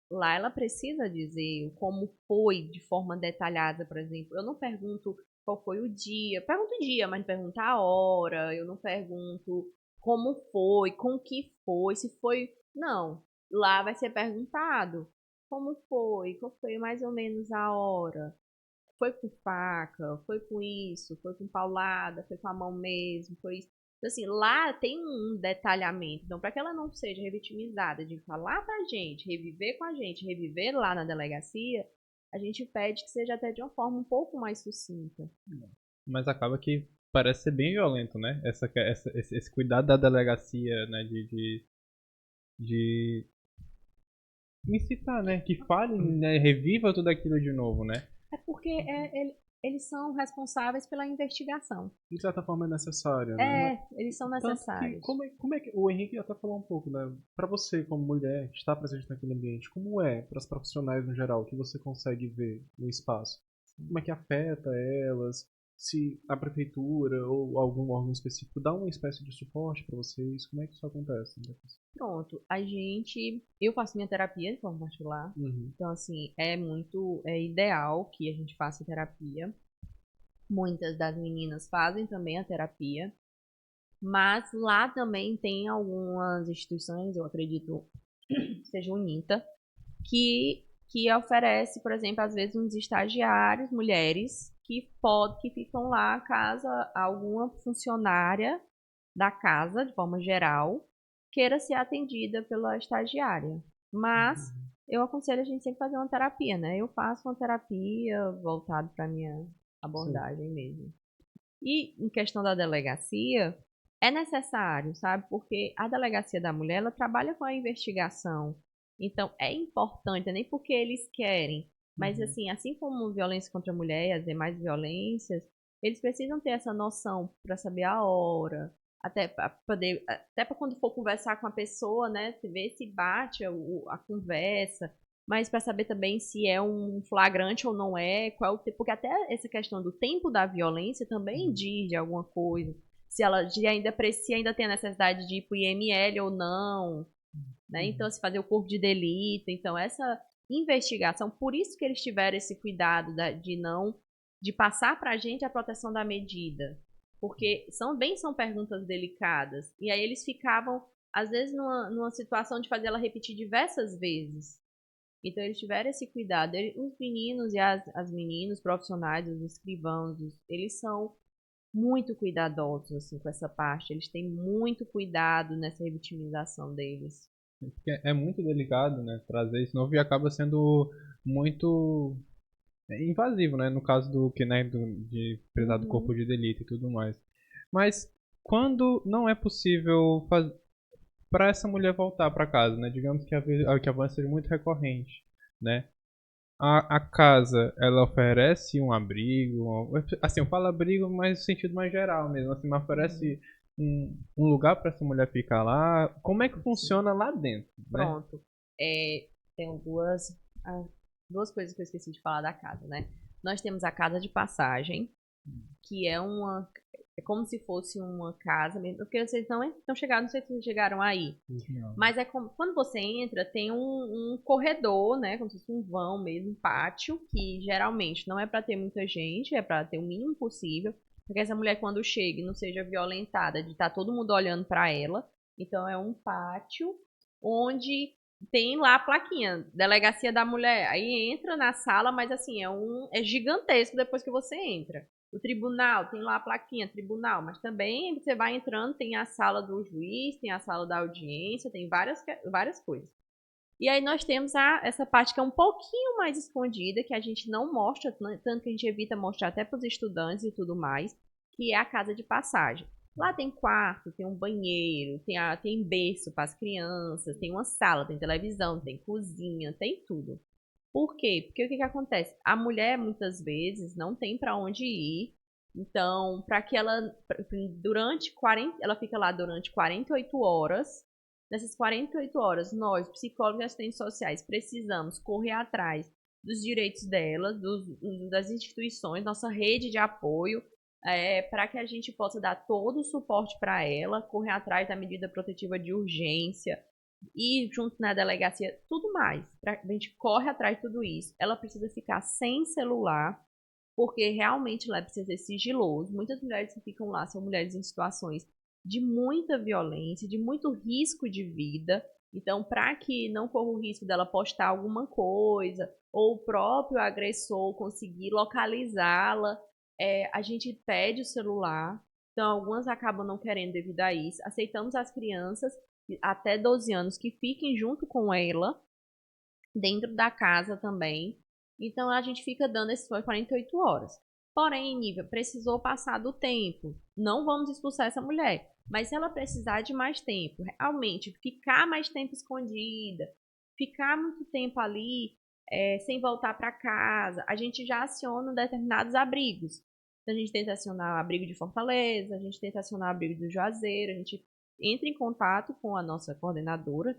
Lá ela precisa dizer como foi de forma detalhada, por exemplo. Eu não pergunto qual foi o dia. Pergunto o dia, mas não pergunto a hora. Eu não pergunto como foi, com que foi, se foi. Não. Lá vai ser perguntado como foi, qual foi mais ou menos a hora. Foi com faca, foi com isso, foi com paulada, foi com a mão mesmo, foi isso. Então, assim, lá tem um detalhamento. Então, para que ela não seja revitimizada de falar pra gente, reviver com a gente, reviver lá na delegacia, a gente pede que seja até de uma forma um pouco mais sucinta. mas acaba que parece ser bem violento, né? Esse cuidado da delegacia, né? De incitar, né? Que fale, né? Reviva tudo aquilo de novo, né? É porque eles são responsáveis pela investigação. De certa forma é necessário, né? Eles são Tanto que, necessários. como é que, o Henrique até falou um pouco, né? Pra você, como mulher, estar presente naquele ambiente, como é para as profissionais no geral, que você consegue ver no espaço? Como é que afeta elas? Se a prefeitura ou algum órgão específico dá uma espécie de suporte pra vocês? Como é que isso acontece? Pronto, eu faço minha terapia de forma particular, Uhum. então assim, é ideal que a gente faça terapia. Muitas das meninas fazem também a terapia, mas lá também tem algumas instituições, eu acredito, seja o UNITA, que oferece, por exemplo, às vezes uns estagiários, mulheres, que ficam lá caso alguma funcionária da casa, de forma geral, queira ser atendida pela estagiária. Mas eu aconselho a gente sempre fazer uma terapia, né? Eu faço uma terapia voltada para minha Sim. abordagem mesmo. E em questão da delegacia, é necessário, sabe? Porque a delegacia da mulher, ela trabalha com a investigação. Então, é importante, não é nem porque eles querem, mas Uhum. assim como violência contra a mulher e as demais violências, eles precisam ter essa noção para saber a hora, até para poder, até para quando for conversar com a pessoa, né, ver se bate a conversa, mas para saber também se é um flagrante ou não é, qual é o tempo, porque até essa questão do tempo da violência também diz de alguma coisa, se ainda tem a necessidade de ir para o IML ou não, né? Então, se fazer o corpo de delito, então essa investigação, por isso que eles tiveram esse cuidado de passar para a gente a proteção da medida, porque são perguntas delicadas, e aí eles ficavam às vezes numa situação de fazer ela repetir diversas vezes. Então eles tiveram esse cuidado. Os meninos e as meninas, os profissionais, os escrivãos, eles são muito cuidadosos assim, com essa parte. Eles têm muito cuidado nessa revitimização deles. Porque é muito delicado, né? Trazer isso novo e acaba sendo muito invasivo, né? No caso do que, né? De precisar do corpo Uhum. de delito e tudo mais. Mas quando não é possível para essa mulher voltar para casa, né? Digamos que que a violência seja muito recorrente, né? A casa, ela oferece um abrigo, assim, eu falo abrigo, mas no sentido mais geral mesmo, assim, mas Uhum. oferece um lugar para essa mulher ficar lá. Como é que Sim. funciona lá dentro, né? Pronto. Tenho duas coisas que eu esqueci de falar da casa, né? Nós temos a casa de passagem, que é como se fosse uma casa mesmo, porque vocês não chegaram, não sei se vocês chegaram aí. Não. Mas é como quando você entra, tem um corredor, né? Como se fosse um vão mesmo, um pátio, que geralmente não é para ter muita gente, é para ter o mínimo possível, para que essa mulher quando chegue não seja violentada de estar todo mundo olhando para ela. Então é um pátio onde tem lá a plaquinha, Delegacia da Mulher. Aí entra na sala, mas assim, é gigantesco depois que você entra. O tribunal, tem lá a plaquinha, tribunal, mas também você vai entrando, tem a sala do juiz, tem a sala da audiência, tem várias coisas. E aí nós temos essa parte que é um pouquinho mais escondida, que a gente não mostra, tanto que a gente evita mostrar até para os estudantes e tudo mais, que é a casa de passagem. Lá tem quarto, tem um banheiro, tem berço para as crianças, tem uma sala, tem televisão, tem cozinha, tem tudo. Por quê? Porque o que acontece? A mulher muitas vezes não tem para onde ir. Então, para que ela fica lá durante 48 horas. Nessas 48 horas, nós, psicólogos e assistentes sociais, precisamos correr atrás dos direitos dela, das instituições, nossa rede de apoio, para que a gente possa dar todo o suporte para ela, correr atrás da medida protetiva de urgência, e junto na delegacia, tudo mais. A gente corre atrás de tudo isso. Ela precisa ficar sem celular, porque realmente lá precisa ser sigiloso. Muitas mulheres que ficam lá são mulheres em situações de muita violência, de muito risco de vida. Então, para que não corra o risco dela postar alguma coisa, ou o próprio agressor conseguir localizá-la, a gente pede o celular. Então, algumas acabam não querendo devido a isso. Aceitamos as crianças até 12 anos que fiquem junto com ela, dentro da casa também. Então a gente fica dando esses 48 horas. Porém, Nívia, precisou passar do tempo. Não vamos expulsar essa mulher. Mas se ela precisar de mais tempo, realmente ficar mais tempo escondida, ficar muito tempo ali, sem voltar para casa, a gente já aciona determinados abrigos. Então, a gente tenta acionar o abrigo de Fortaleza, a gente tenta acionar o abrigo do Juazeiro, a gente entra em contato com a nossa coordenadora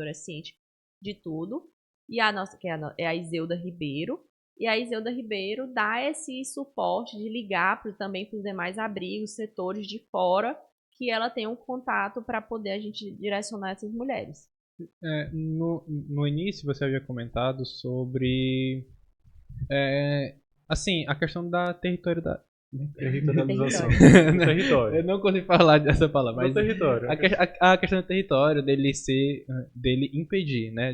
é ciente de tudo, e a nossa, que é a Iselda Ribeiro, e a Iselda Ribeiro dá esse suporte de ligar também para os demais abrigos, setores de fora, que ela tem um contato para poder a gente direcionar essas mulheres. No início você havia comentado sobre assim, a questão da territorialidade. Territorialização. Território. Do território. Eu não consigo falar dessa palavra, Do mas território. a questão do território, dele impedir, né,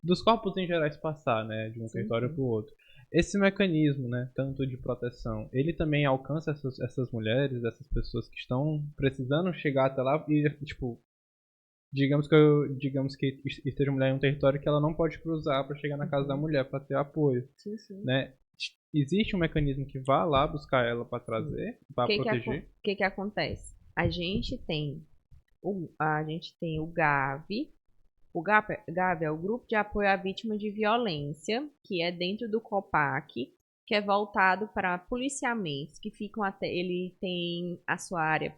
dos corpos em gerais passar, né, de um território para o outro. Esse mecanismo, né, tanto de proteção, ele também alcança essas mulheres, essas pessoas que estão precisando chegar até lá e, tipo, digamos que esteja mulher em um território que ela não pode cruzar para chegar na casa da mulher para ter apoio, né? Existe um mecanismo que vá lá buscar ela para trazer, para proteger? O que acontece? A gente tem o GAV. O GAV é o Grupo de Apoio à Vítima de Violência, que é dentro do COPAC, que é voltado para policiamentos que ficam ele tem a sua área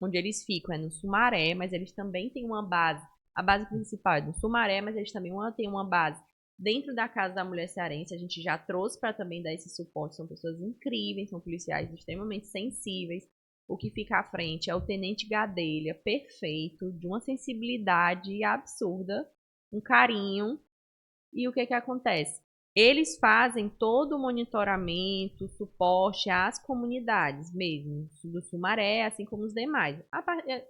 onde eles ficam é no Sumaré, mas eles também têm uma base. A base principal é no Sumaré, mas eles também têm uma base dentro da Casa da Mulher Cearense. A gente já trouxe para também dar esse suporte. São pessoas incríveis, são policiais extremamente sensíveis. O que fica à frente é o Tenente Gadelha, perfeito, de uma sensibilidade absurda, um carinho. E o que acontece? Eles fazem todo o monitoramento, suporte às comunidades mesmo, do Sumaré, assim como os demais.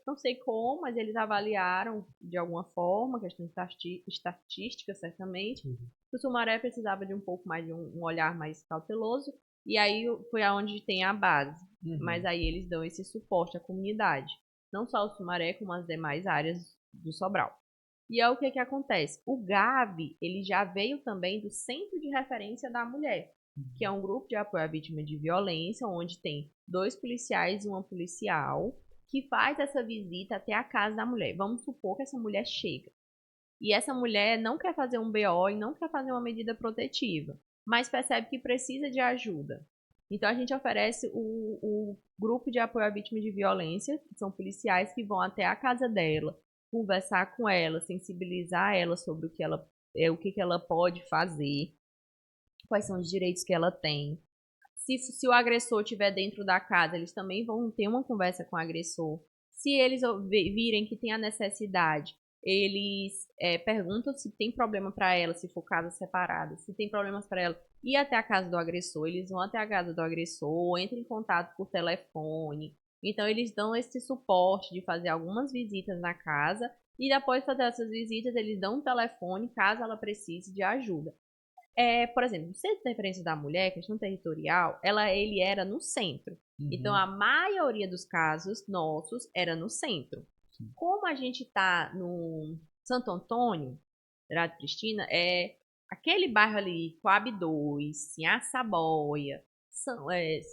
Não sei como, mas eles avaliaram de alguma forma, questão estatística, certamente, que o Sumaré precisava de um pouco mais de um olhar mais cauteloso, e aí foi aonde tem a base. Mas aí eles dão esse suporte à comunidade. Não só o Sumaré, como as demais áreas do Sobral. E é o que acontece? O GAV, ele já veio também do Centro de Referência da Mulher, que é um grupo de apoio à vítima de violência, onde tem 2 policiais e uma policial, que faz essa visita até a casa da mulher. Vamos supor que essa mulher chega. E essa mulher não quer fazer um BO e não quer fazer uma medida protetiva, mas percebe que precisa de ajuda. Então a gente oferece o grupo de apoio à vítima de violência, que são policiais que vão até a casa dela, conversar com ela, sensibilizar ela sobre o que ela pode fazer, quais são os direitos que ela tem. Se o agressor estiver dentro da casa, eles também vão ter uma conversa com o agressor. Se eles virem que tem a necessidade, eles perguntam se tem problema para ela, se for casa separada, se tem problemas para ela ir até a casa do agressor. Eles vão até a casa do agressor, entram em contato por telefone. Então, eles dão esse suporte de fazer algumas visitas na casa e depois de fazer essas visitas, eles dão um telefone caso ela precise de ajuda. Por exemplo, no Centro de Referência da Mulher, questão territorial, ele era no centro. Então, a maioria dos casos nossos era no centro. Como a gente está no Santo Antônio, Gerardo Cristina, aquele bairro ali, Coab 2, Saboia,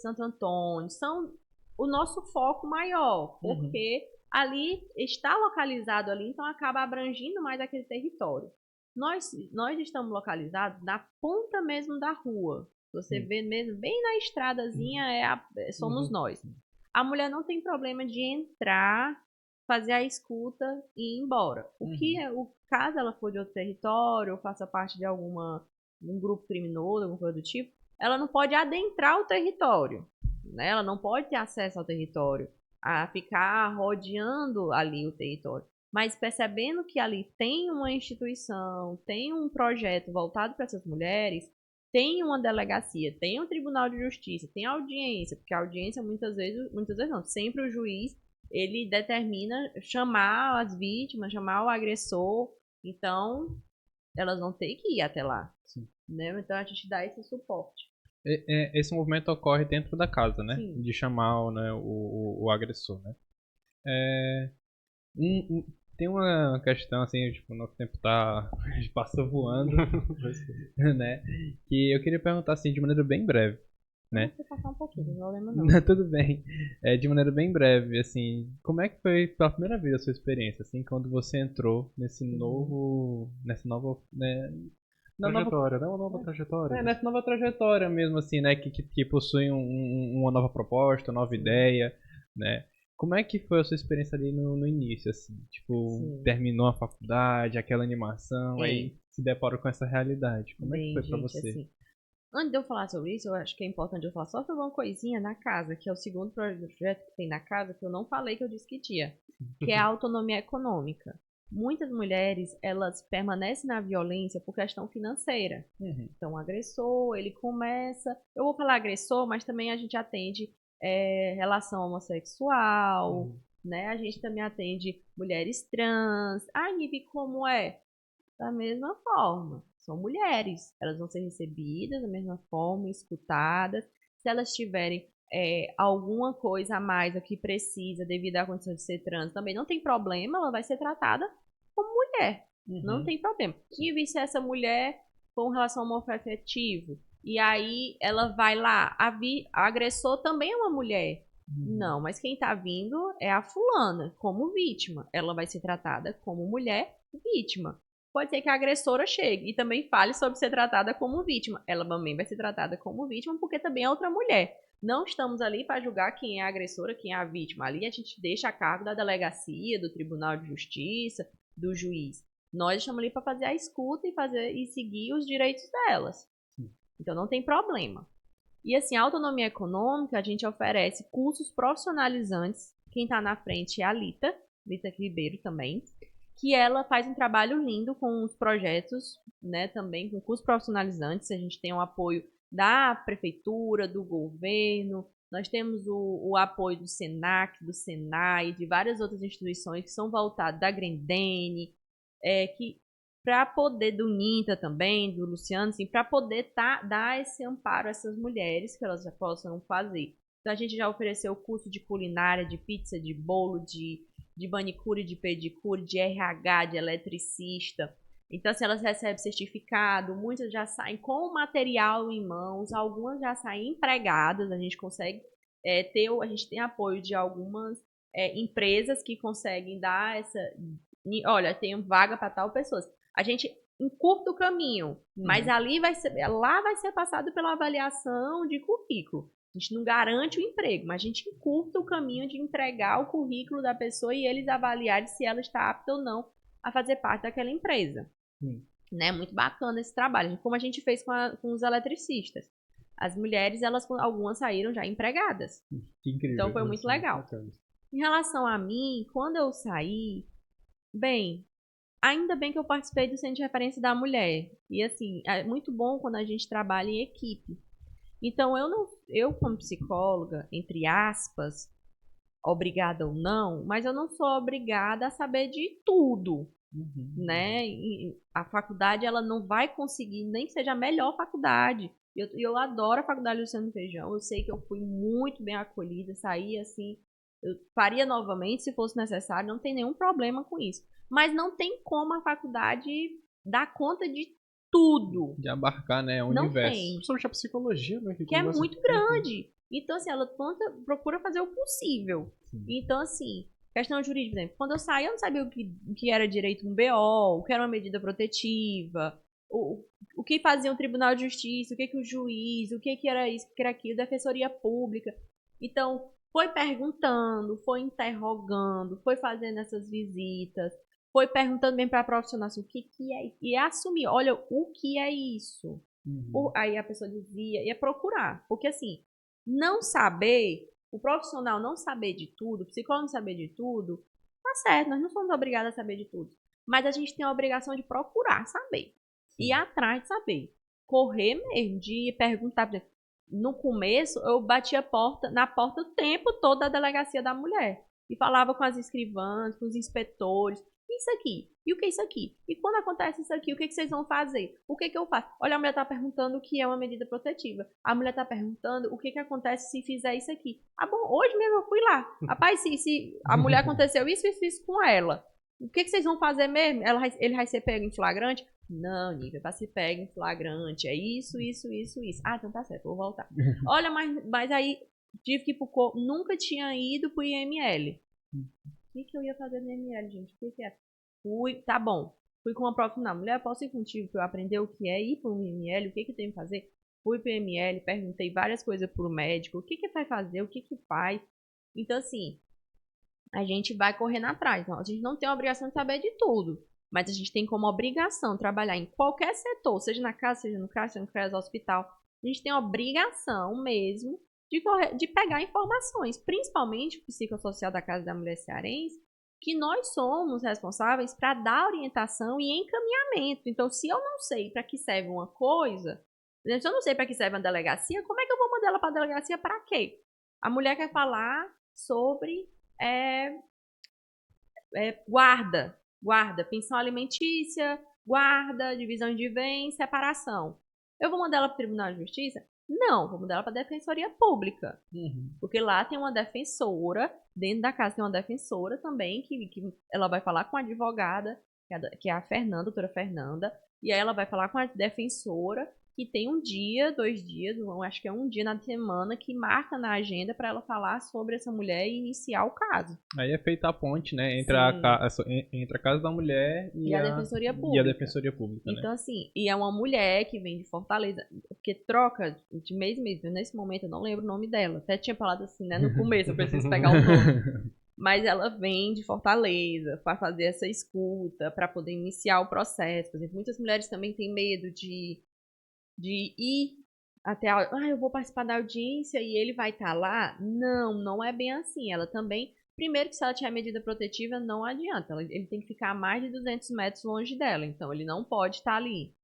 Santo Antônio, são o nosso foco maior, porque ali está localizado ali, então acaba abrangindo mais aquele território. Nós estamos localizados na ponta mesmo da rua. Você vê mesmo, bem na estradazinha, somos nós. A mulher não tem problema de entrar, fazer a escuta e ir embora. Caso ela for de outro território, ou faça parte de um grupo criminoso, alguma coisa do tipo, ela não pode adentrar o território. Né? Ela não pode ter acesso ao território, a ficar rodeando ali o território. Mas percebendo que ali tem uma instituição, tem um projeto voltado para essas mulheres, tem uma delegacia, tem um tribunal de justiça, tem audiência, porque a audiência muitas vezes não, sempre o juiz ele determina chamar as vítimas, chamar o agressor, então elas vão ter que ir até lá. Né? Então a gente dá esse suporte. Esse movimento ocorre dentro da casa, né? Sim. De chamar, né, o agressor, né? Tem uma questão, assim, tipo, o nosso tempo a gente passa voando, né? Que eu queria perguntar, assim, de maneira bem breve. né? Vou passar um pouquinho, não problema não. Tudo bem. De maneira bem breve, assim, como é que foi pela primeira vez a sua experiência, assim, quando você entrou nessa nova, né, Trajetória, né? Uma nova trajetória. nessa nova trajetória mesmo, assim, né, que possui uma nova proposta, uma nova ideia, né? Como é que foi a sua experiência ali no início, assim? Tipo, Sim. terminou a faculdade, aquela animação, aí se deparou com essa realidade. Como é que foi pra você? Assim, antes de eu falar sobre isso, eu acho que é importante eu falar só sobre uma coisinha na casa, que é o segundo projeto que tem na casa, que eu não falei, que eu disse que tinha, que é a autonomia econômica. Muitas mulheres, elas permanecem na violência por questão financeira. Então, o agressor, ele começa... Eu vou falar agressor, mas também a gente atende relação homossexual, né? A gente também atende mulheres trans. Ah, Nive, como é? Da mesma forma. São mulheres. Elas vão ser recebidas da mesma forma, escutadas. Se elas tiverem alguma coisa a mais que precisa devido à condição de ser trans, também não tem problema, ela vai ser tratada como mulher. Não tem problema. E se essa mulher for uma relação homoafetivo, e aí ela vai lá, a agressor também é uma mulher. Não, mas quem tá vindo é a fulana, como vítima. Ela vai ser tratada como mulher vítima. Pode ser que a agressora chegue e também fale sobre ser tratada como vítima. Ela também vai ser tratada como vítima porque também é outra mulher. Não estamos ali para julgar quem é a agressora, quem é a vítima. Ali a gente deixa a cargo da delegacia, do Tribunal de Justiça, do juiz. Nós estamos ali para fazer a escuta e seguir os direitos delas. Então não tem problema. E assim, a autonomia econômica, a gente oferece cursos profissionalizantes. Quem está na frente é a Lita Ribeiro também, que ela faz um trabalho lindo com os projetos, né, também com cursos profissionalizantes. A gente tem o apoio da prefeitura, do governo, nós temos o apoio do Senac, do Senai, de várias outras instituições que são voltadas, da Grendene, que para poder, do Ninta também, do Luciano, assim, para poder dar esse amparo a essas mulheres que elas já possam fazer. Então a gente já ofereceu curso de culinária, de pizza, de bolo, de manicure, de pedicure, de RH, de eletricista. Então, assim, elas recebem certificado, muitas já saem com o material em mãos, algumas já saem empregadas, a gente consegue a gente tem apoio de algumas empresas que conseguem dar olha, tem vaga para tal pessoas. A gente encurta o caminho, mas lá vai ser passado pela avaliação de currículo. A gente não garante o emprego, mas a gente encurta o caminho de entregar o currículo da pessoa e eles avaliarem se ela está apta ou não a fazer parte daquela empresa. Né? Muito bacana esse trabalho, como a gente fez com os eletricistas. As mulheres, algumas saíram já empregadas. Que incrível. Então foi muito legal. Bacana. Em relação a mim, quando eu saí, ainda bem que eu participei do Centro de Referência da Mulher. E assim, é muito bom quando a gente trabalha em equipe. Então, eu como psicóloga, entre aspas, obrigada ou não, mas eu não sou obrigada a saber de tudo, né? E a faculdade, ela não vai conseguir, nem que seja a melhor faculdade. Eu adoro a faculdade Luciano Feijão, eu sei que eu fui muito bem acolhida, saí assim, eu faria novamente se fosse necessário, não tem nenhum problema com isso. Mas não tem como a faculdade dar conta de tudo. De abarcar, né, o não universo. Tem. Principalmente a psicologia, né? Que é muito grande. Então, assim, ela procura fazer o possível. Então, assim, questão jurídica, por exemplo, quando eu saí, eu não sabia o que era direito um BO, o que era uma medida protetiva, o que fazia um tribunal de justiça, o que o juiz, o que era isso, o que era aquilo, defensoria pública. Então, foi perguntando, foi interrogando, foi fazendo essas visitas, foi perguntando bem para a profissional assim, o que é isso, e assumir, olha, o que é isso? Aí a pessoa dizia, ia procurar, porque assim, não saber, o profissional não saber de tudo, o psicólogo não saber de tudo, tá certo, nós não somos obrigados a saber de tudo, mas a gente tem a obrigação de procurar saber, ir atrás de saber, correr mesmo, de perguntar. No começo, eu batia na porta o tempo todo da delegacia da mulher. E falava com as escrivãs, com os inspetores. Isso aqui? E o que é isso aqui? E quando acontece isso aqui, o que vocês vão fazer? O que eu faço? Olha, a mulher está perguntando o que é uma medida protetiva. A mulher está perguntando o que acontece se fizer isso aqui. Ah, bom, hoje mesmo eu fui lá. Rapaz, se a mulher aconteceu isso com ela, o que vocês vão fazer mesmo? Ele vai ser pego em flagrante? Não, Nívia, pra se pegar em flagrante, é isso. Ah, então tá certo, vou voltar. Olha, mas aí tive que ir pro corpo, nunca tinha ido pro IML. O que eu ia fazer no IML, gente? O que é? Fui, tá bom. Fui com uma profissional. Mulher, posso ir contigo pra eu aprender o que é ir pro IML? O que eu tenho que fazer? Fui pro IML, perguntei várias coisas pro médico. O que vai fazer? O que faz? Então, assim, a gente vai correndo atrás. Então, a gente não tem a obrigação de saber de tudo. Mas a gente tem como obrigação trabalhar em qualquer setor, seja na casa, seja no CRAS, seja no CREAS, hospital. A gente tem a obrigação mesmo de pegar informações, principalmente o psicossocial da Casa da Mulher Cearense, que nós somos responsáveis para dar orientação e encaminhamento. Então, se eu não sei para que serve uma coisa, se eu não sei para que serve uma delegacia, como é que eu vou mandar ela para a delegacia para quê? A mulher quer falar sobre guarda, pensão alimentícia, guarda, divisão de bens, separação. Eu vou mandar ela para o Tribunal de Justiça? Não, vou mandar ela para a Defensoria Pública. Porque lá tem uma defensora, dentro da casa tem uma defensora também, que ela vai falar com a advogada, que é a Fernanda, a doutora Fernanda, e aí ela vai falar com a defensora, que tem um dia, 2 dias, acho que é um dia na semana, que marca na agenda para ela falar sobre essa mulher e iniciar o caso. Aí é feita a ponte, né, entre a Casa da Mulher e a Defensoria Pública. E a Defensoria Pública, então, né? assim, e é uma mulher que vem de Fortaleza, porque troca de mês em mês. Nesse momento eu não lembro o nome dela. Até tinha falado assim, né, no começo, eu preciso pegar o nome. Mas ela vem de Fortaleza para fazer essa escuta, para poder iniciar o processo. Por exemplo, muitas mulheres também têm medo de ir até eu vou participar da audiência e ele vai estar lá. Não é bem assim. Ela também, primeiro que se ela tiver medida protetiva, não adianta. Ele tem que ficar a mais de 200 metros longe dela, então ele não pode estar ali.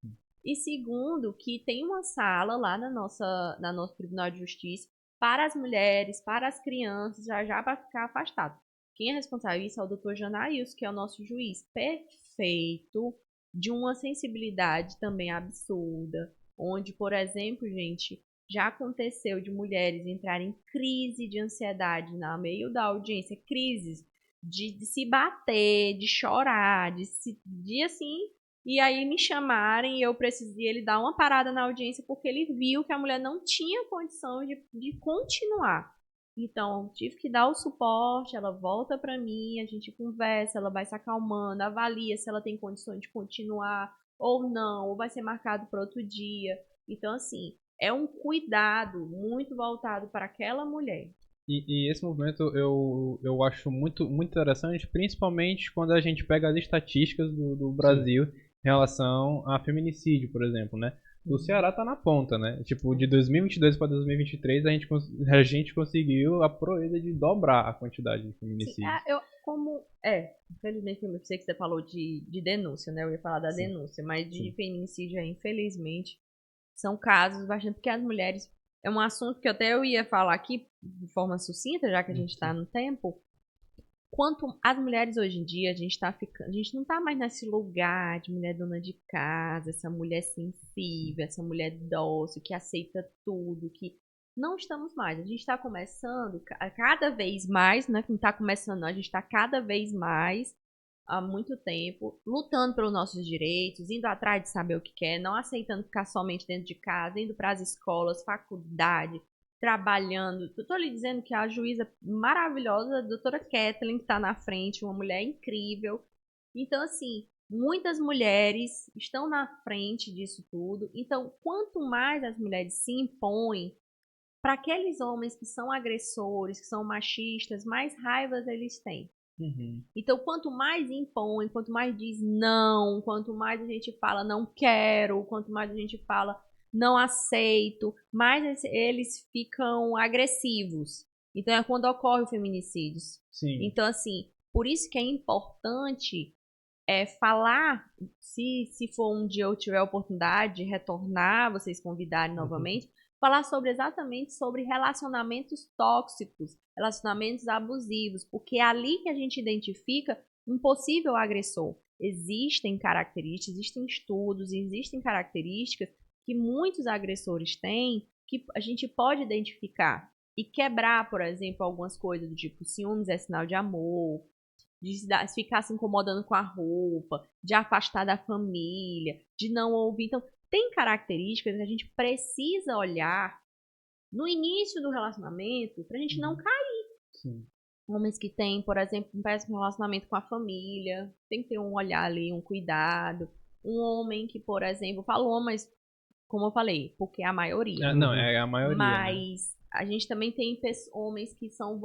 E segundo, que tem uma sala lá na nosso Tribunal de Justiça para as mulheres, para as crianças, já para ficar afastado. Quem é responsável isso é o Dr. Janaíus, que é o nosso juiz perfeito, de uma sensibilidade também absurda, onde, por exemplo, gente, já aconteceu de mulheres entrarem em crise de ansiedade no meio da audiência, crises de se bater, de chorar, de assim, e aí me chamarem e eu precisei ele dar uma parada na audiência porque ele viu que a mulher não tinha condição de continuar. Então, tive que dar o suporte, ela volta para mim, a gente conversa, ela vai se acalmando, avalia se ela tem condições de continuar ou não, ou vai ser marcado para outro dia. Então, assim, é um cuidado muito voltado para aquela mulher. E esse movimento eu acho muito interessante, principalmente quando a gente pega as estatísticas do Brasil em relação a feminicídio, por exemplo, né? O Ceará tá na ponta, né? Tipo, de 2022 para 2023 a gente conseguiu a proeza de dobrar a quantidade de feminicídios. Infelizmente, eu sei que você falou de denúncia, né? Eu ia falar da denúncia, mas de feminicídio, infelizmente, são casos bastante, porque as mulheres, é um assunto que até eu ia falar aqui de forma sucinta, já que a gente está no tempo. Quanto as mulheres hoje em dia, a gente não tá mais nesse lugar de mulher dona de casa, essa mulher sensível, essa mulher dócil, que aceita tudo, que não estamos mais. A gente está começando cada vez mais, né? Não está começando, não, a gente está cada vez mais, há muito tempo, lutando pelos nossos direitos, indo atrás de saber o que quer, não aceitando ficar somente dentro de casa, indo para as escolas, faculdade, trabalhando. Estou lhe dizendo que a juíza maravilhosa, a doutora Kathleen, que está na frente, uma mulher incrível. Então, assim, muitas mulheres estão na frente disso tudo. Então, quanto mais as mulheres se impõem para aqueles homens que são agressores, que são machistas, mais raivas eles têm. Então, quanto mais impõe, quanto mais diz não, quanto mais a gente fala não quero, quanto mais a gente fala não aceito, mais eles ficam agressivos. Então, é quando ocorre o feminicídio. Sim. Então, assim, por isso que é importante falar, se for um dia eu tiver a oportunidade de retornar, vocês convidarem novamente, falar exatamente sobre relacionamentos tóxicos, relacionamentos abusivos, porque é ali que a gente identifica um possível agressor. Existem características, existem estudos, existem características que muitos agressores têm que a gente pode identificar e quebrar, por exemplo, algumas coisas do tipo ciúmes é sinal de amor, de ficar se incomodando com a roupa, de afastar da família, de não ouvir. Então, tem características que a gente precisa olhar no início do relacionamento pra gente não cair. Sim. Homens que têm, por exemplo, um péssimo relacionamento com a família, tem que ter um olhar ali, um cuidado. Um homem que, por exemplo, falo homens, como eu falei, porque é a maioria. Não, é a maioria, né? Mas a gente também tem homens que são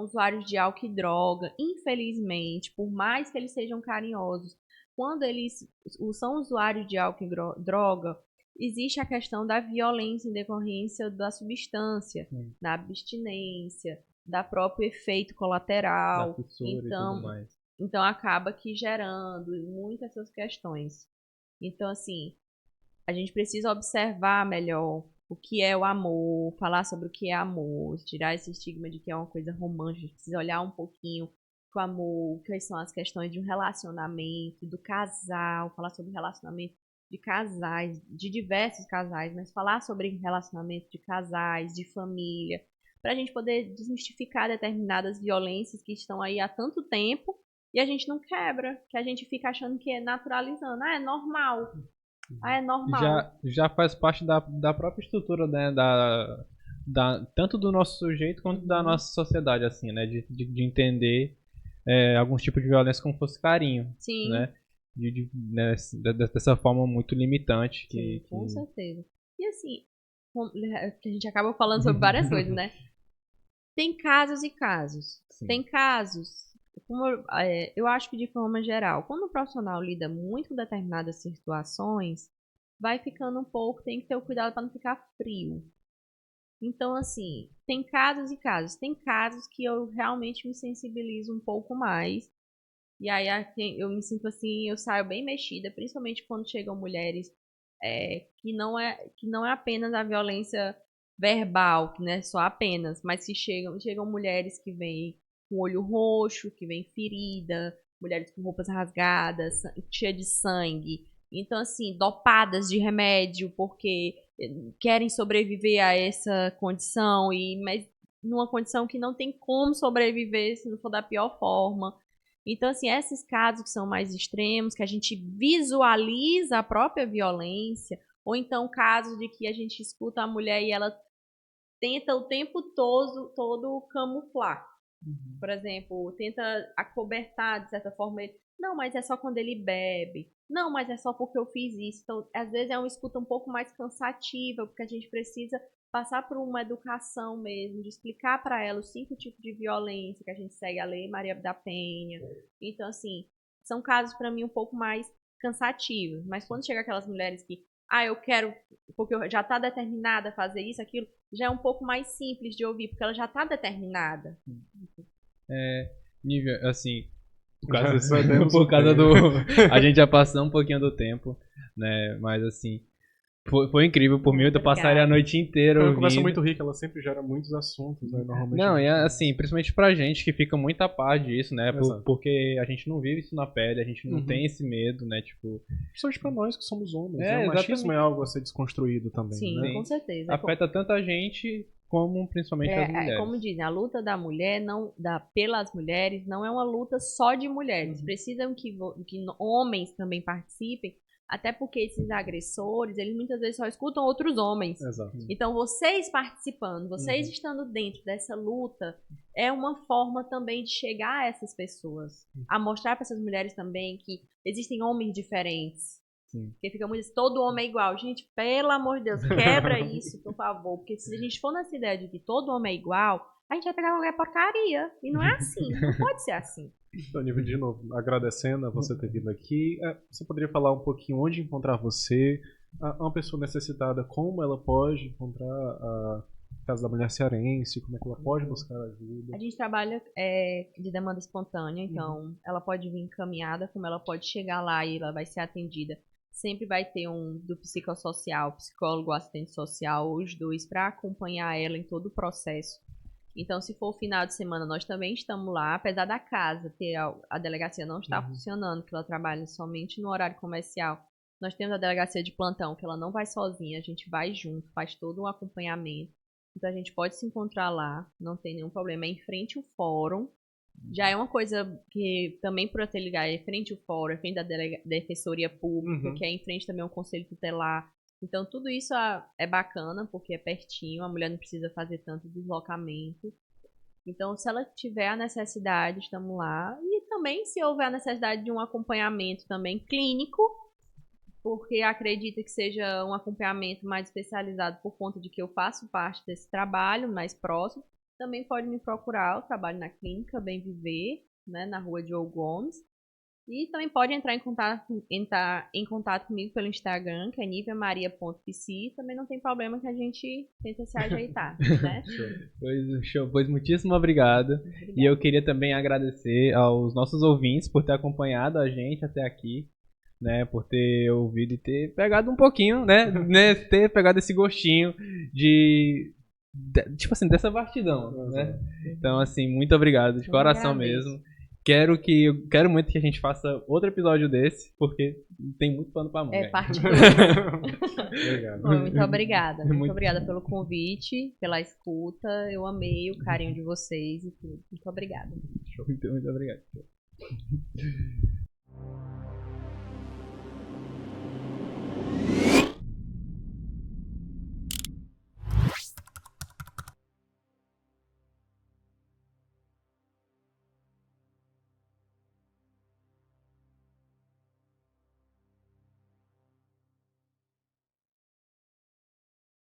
usuários de álcool e droga. Infelizmente, por mais que eles sejam carinhosos, quando eles são usuários de álcool e droga, existe a questão da violência em decorrência da substância, da abstinência, da próprio efeito colateral. Da fissura e tudo mais. Então acaba que gerando muitas essas questões. Então, assim, a gente precisa observar melhor o que é o amor, falar sobre o que é amor, tirar esse estigma de que é uma coisa romântica. A gente precisa olhar um pouquinho com o amor, quais são as questões de um relacionamento, do casal, falar sobre relacionamento de casais, de diversos casais, mas falar sobre relacionamento de casais, de família, para a gente poder desmistificar determinadas violências que estão aí há tanto tempo e a gente não quebra, que a gente fica achando que é naturalizando. Ah, é normal. Ah, é normal. Já faz parte da própria estrutura, né? Tanto do nosso sujeito quanto da nossa sociedade, assim, né? De entender alguns tipos de violência como fosse carinho. Sim. Né? Dessa forma muito limitante. Sim, com certeza. E assim, a gente acaba falando sobre várias coisas, né? Tem casos e casos. Sim. Tem casos, eu acho que de forma geral, quando o profissional lida muito com determinadas situações, vai ficando um pouco, tem que ter o cuidado para não ficar frio. Então, assim, tem casos e casos. Tem casos que eu realmente me sensibilizo um pouco mais. E aí eu me sinto assim, eu saio bem mexida, principalmente quando chegam mulheres que não é apenas a violência verbal, que não é só apenas, mas que chegam mulheres que vêm com olho roxo, que vêm ferida, mulheres com roupas rasgadas, cheias de sangue. Então, assim, dopadas de remédio porque querem sobreviver a essa condição, mas numa condição que não tem como sobreviver se não for da pior forma. Então, assim, esses casos que são mais extremos, que a gente visualiza a própria violência, ou então casos de que a gente escuta a mulher e ela tenta o tempo todo camuflar. Por exemplo, tenta acobertar, de certa forma, ele, não, mas é só quando ele bebe. Não, mas é só porque eu fiz isso. Então, às vezes é uma escuta um pouco mais cansativa, porque a gente precisa passar por uma educação mesmo, de explicar para ela os 5 tipos de violência, que a gente segue a Lei Maria da Penha. Então, assim, são casos para mim um pouco mais cansativos. Mas quando chega aquelas mulheres que, eu quero, porque eu já está determinada a fazer isso, aquilo, já é um pouco mais simples de ouvir, porque ela já está determinada. Nível, assim, por causa do... A gente já passou um pouquinho do tempo, né? Mas, assim, foi incrível. Por mim, eu passaria a noite inteira. Foi uma conversa muito rica, ela sempre gera muitos assuntos, né? Normalmente. Não, e assim, principalmente pra gente que fica muito a par disso, né? Porque a gente não vive isso na pele, a gente não tem esse medo, né? Tipo. Principalmente pra nós que somos homens. O machismo é algo a ser desconstruído também. Sim, né? Com certeza. Afeta tanto a gente como principalmente as mulheres. Como dizem, a luta da mulher, pelas mulheres, não é uma luta só de mulheres. Precisam que homens também participem. Até porque esses agressores, eles muitas vezes só escutam outros homens. Exato. Então, vocês participando, vocês estando dentro dessa luta, é uma forma também de chegar a essas pessoas. A mostrar para essas mulheres também que existem homens diferentes. Sim. Porque fica muito assim, todo homem é igual. Gente, pelo amor de Deus, quebra isso, por favor. Porque se a gente for nessa ideia de que todo homem é igual, a gente vai pegar qualquer porcaria. E não é assim, não pode ser assim. Então, Nívia, de novo, agradecendo a você ter vindo aqui. Você poderia falar um pouquinho onde encontrar você, uma pessoa necessitada, como ela pode encontrar a Casa da Mulher Cearense, como é que ela pode buscar ajuda? A gente trabalha de demanda espontânea, então ela pode vir encaminhada, como ela pode chegar lá e ela vai ser atendida. Sempre vai ter um do psicossocial, psicólogo, assistente social, os dois, para acompanhar ela em todo o processo. Então, se for o final de semana, nós também estamos lá, apesar da casa ter a delegacia não está funcionando, que ela trabalha somente no horário comercial. Nós temos a delegacia de plantão, que ela não vai sozinha, a gente vai junto, faz todo um acompanhamento. Então, a gente pode se encontrar lá, não tem nenhum problema. É em frente ao fórum, já é uma coisa que também por eu ter ligado é frente ao fórum, é frente da Defensoria Pública, que é em frente também ao Conselho Tutelar. Então tudo isso é bacana, porque é pertinho, a mulher não precisa fazer tanto deslocamento. Então, se ela tiver a necessidade, estamos lá. E também, se houver a necessidade de um acompanhamento também clínico, porque acredita que seja um acompanhamento mais especializado por conta de que eu faço parte desse trabalho mais próximo, também pode me procurar. Eu trabalho na clínica Bem Viver, né, na rua Diogo Gomes. E também pode entrar em contato comigo pelo Instagram, que é niveamaria.psi. Também não tem problema que a gente tenta se ajeitar, né? Pois muitíssimo obrigado. Obrigada. E eu queria também agradecer aos nossos ouvintes por ter acompanhado a gente até aqui, né? Por ter ouvido e ter pegado um pouquinho, né? Ter pegado esse gostinho tipo assim, dessa vastidão, né? Então, assim, muito obrigado, de Eu coração agradeço. mesmo. Quero muito que a gente faça outro episódio desse, porque tem muito pano pra manga. É particular. Obrigado. Bom, muito obrigada. Muito Muito obrigada pelo convite, pela escuta. Eu amei o carinho de vocês e tudo. Muito obrigada. Muito obrigado.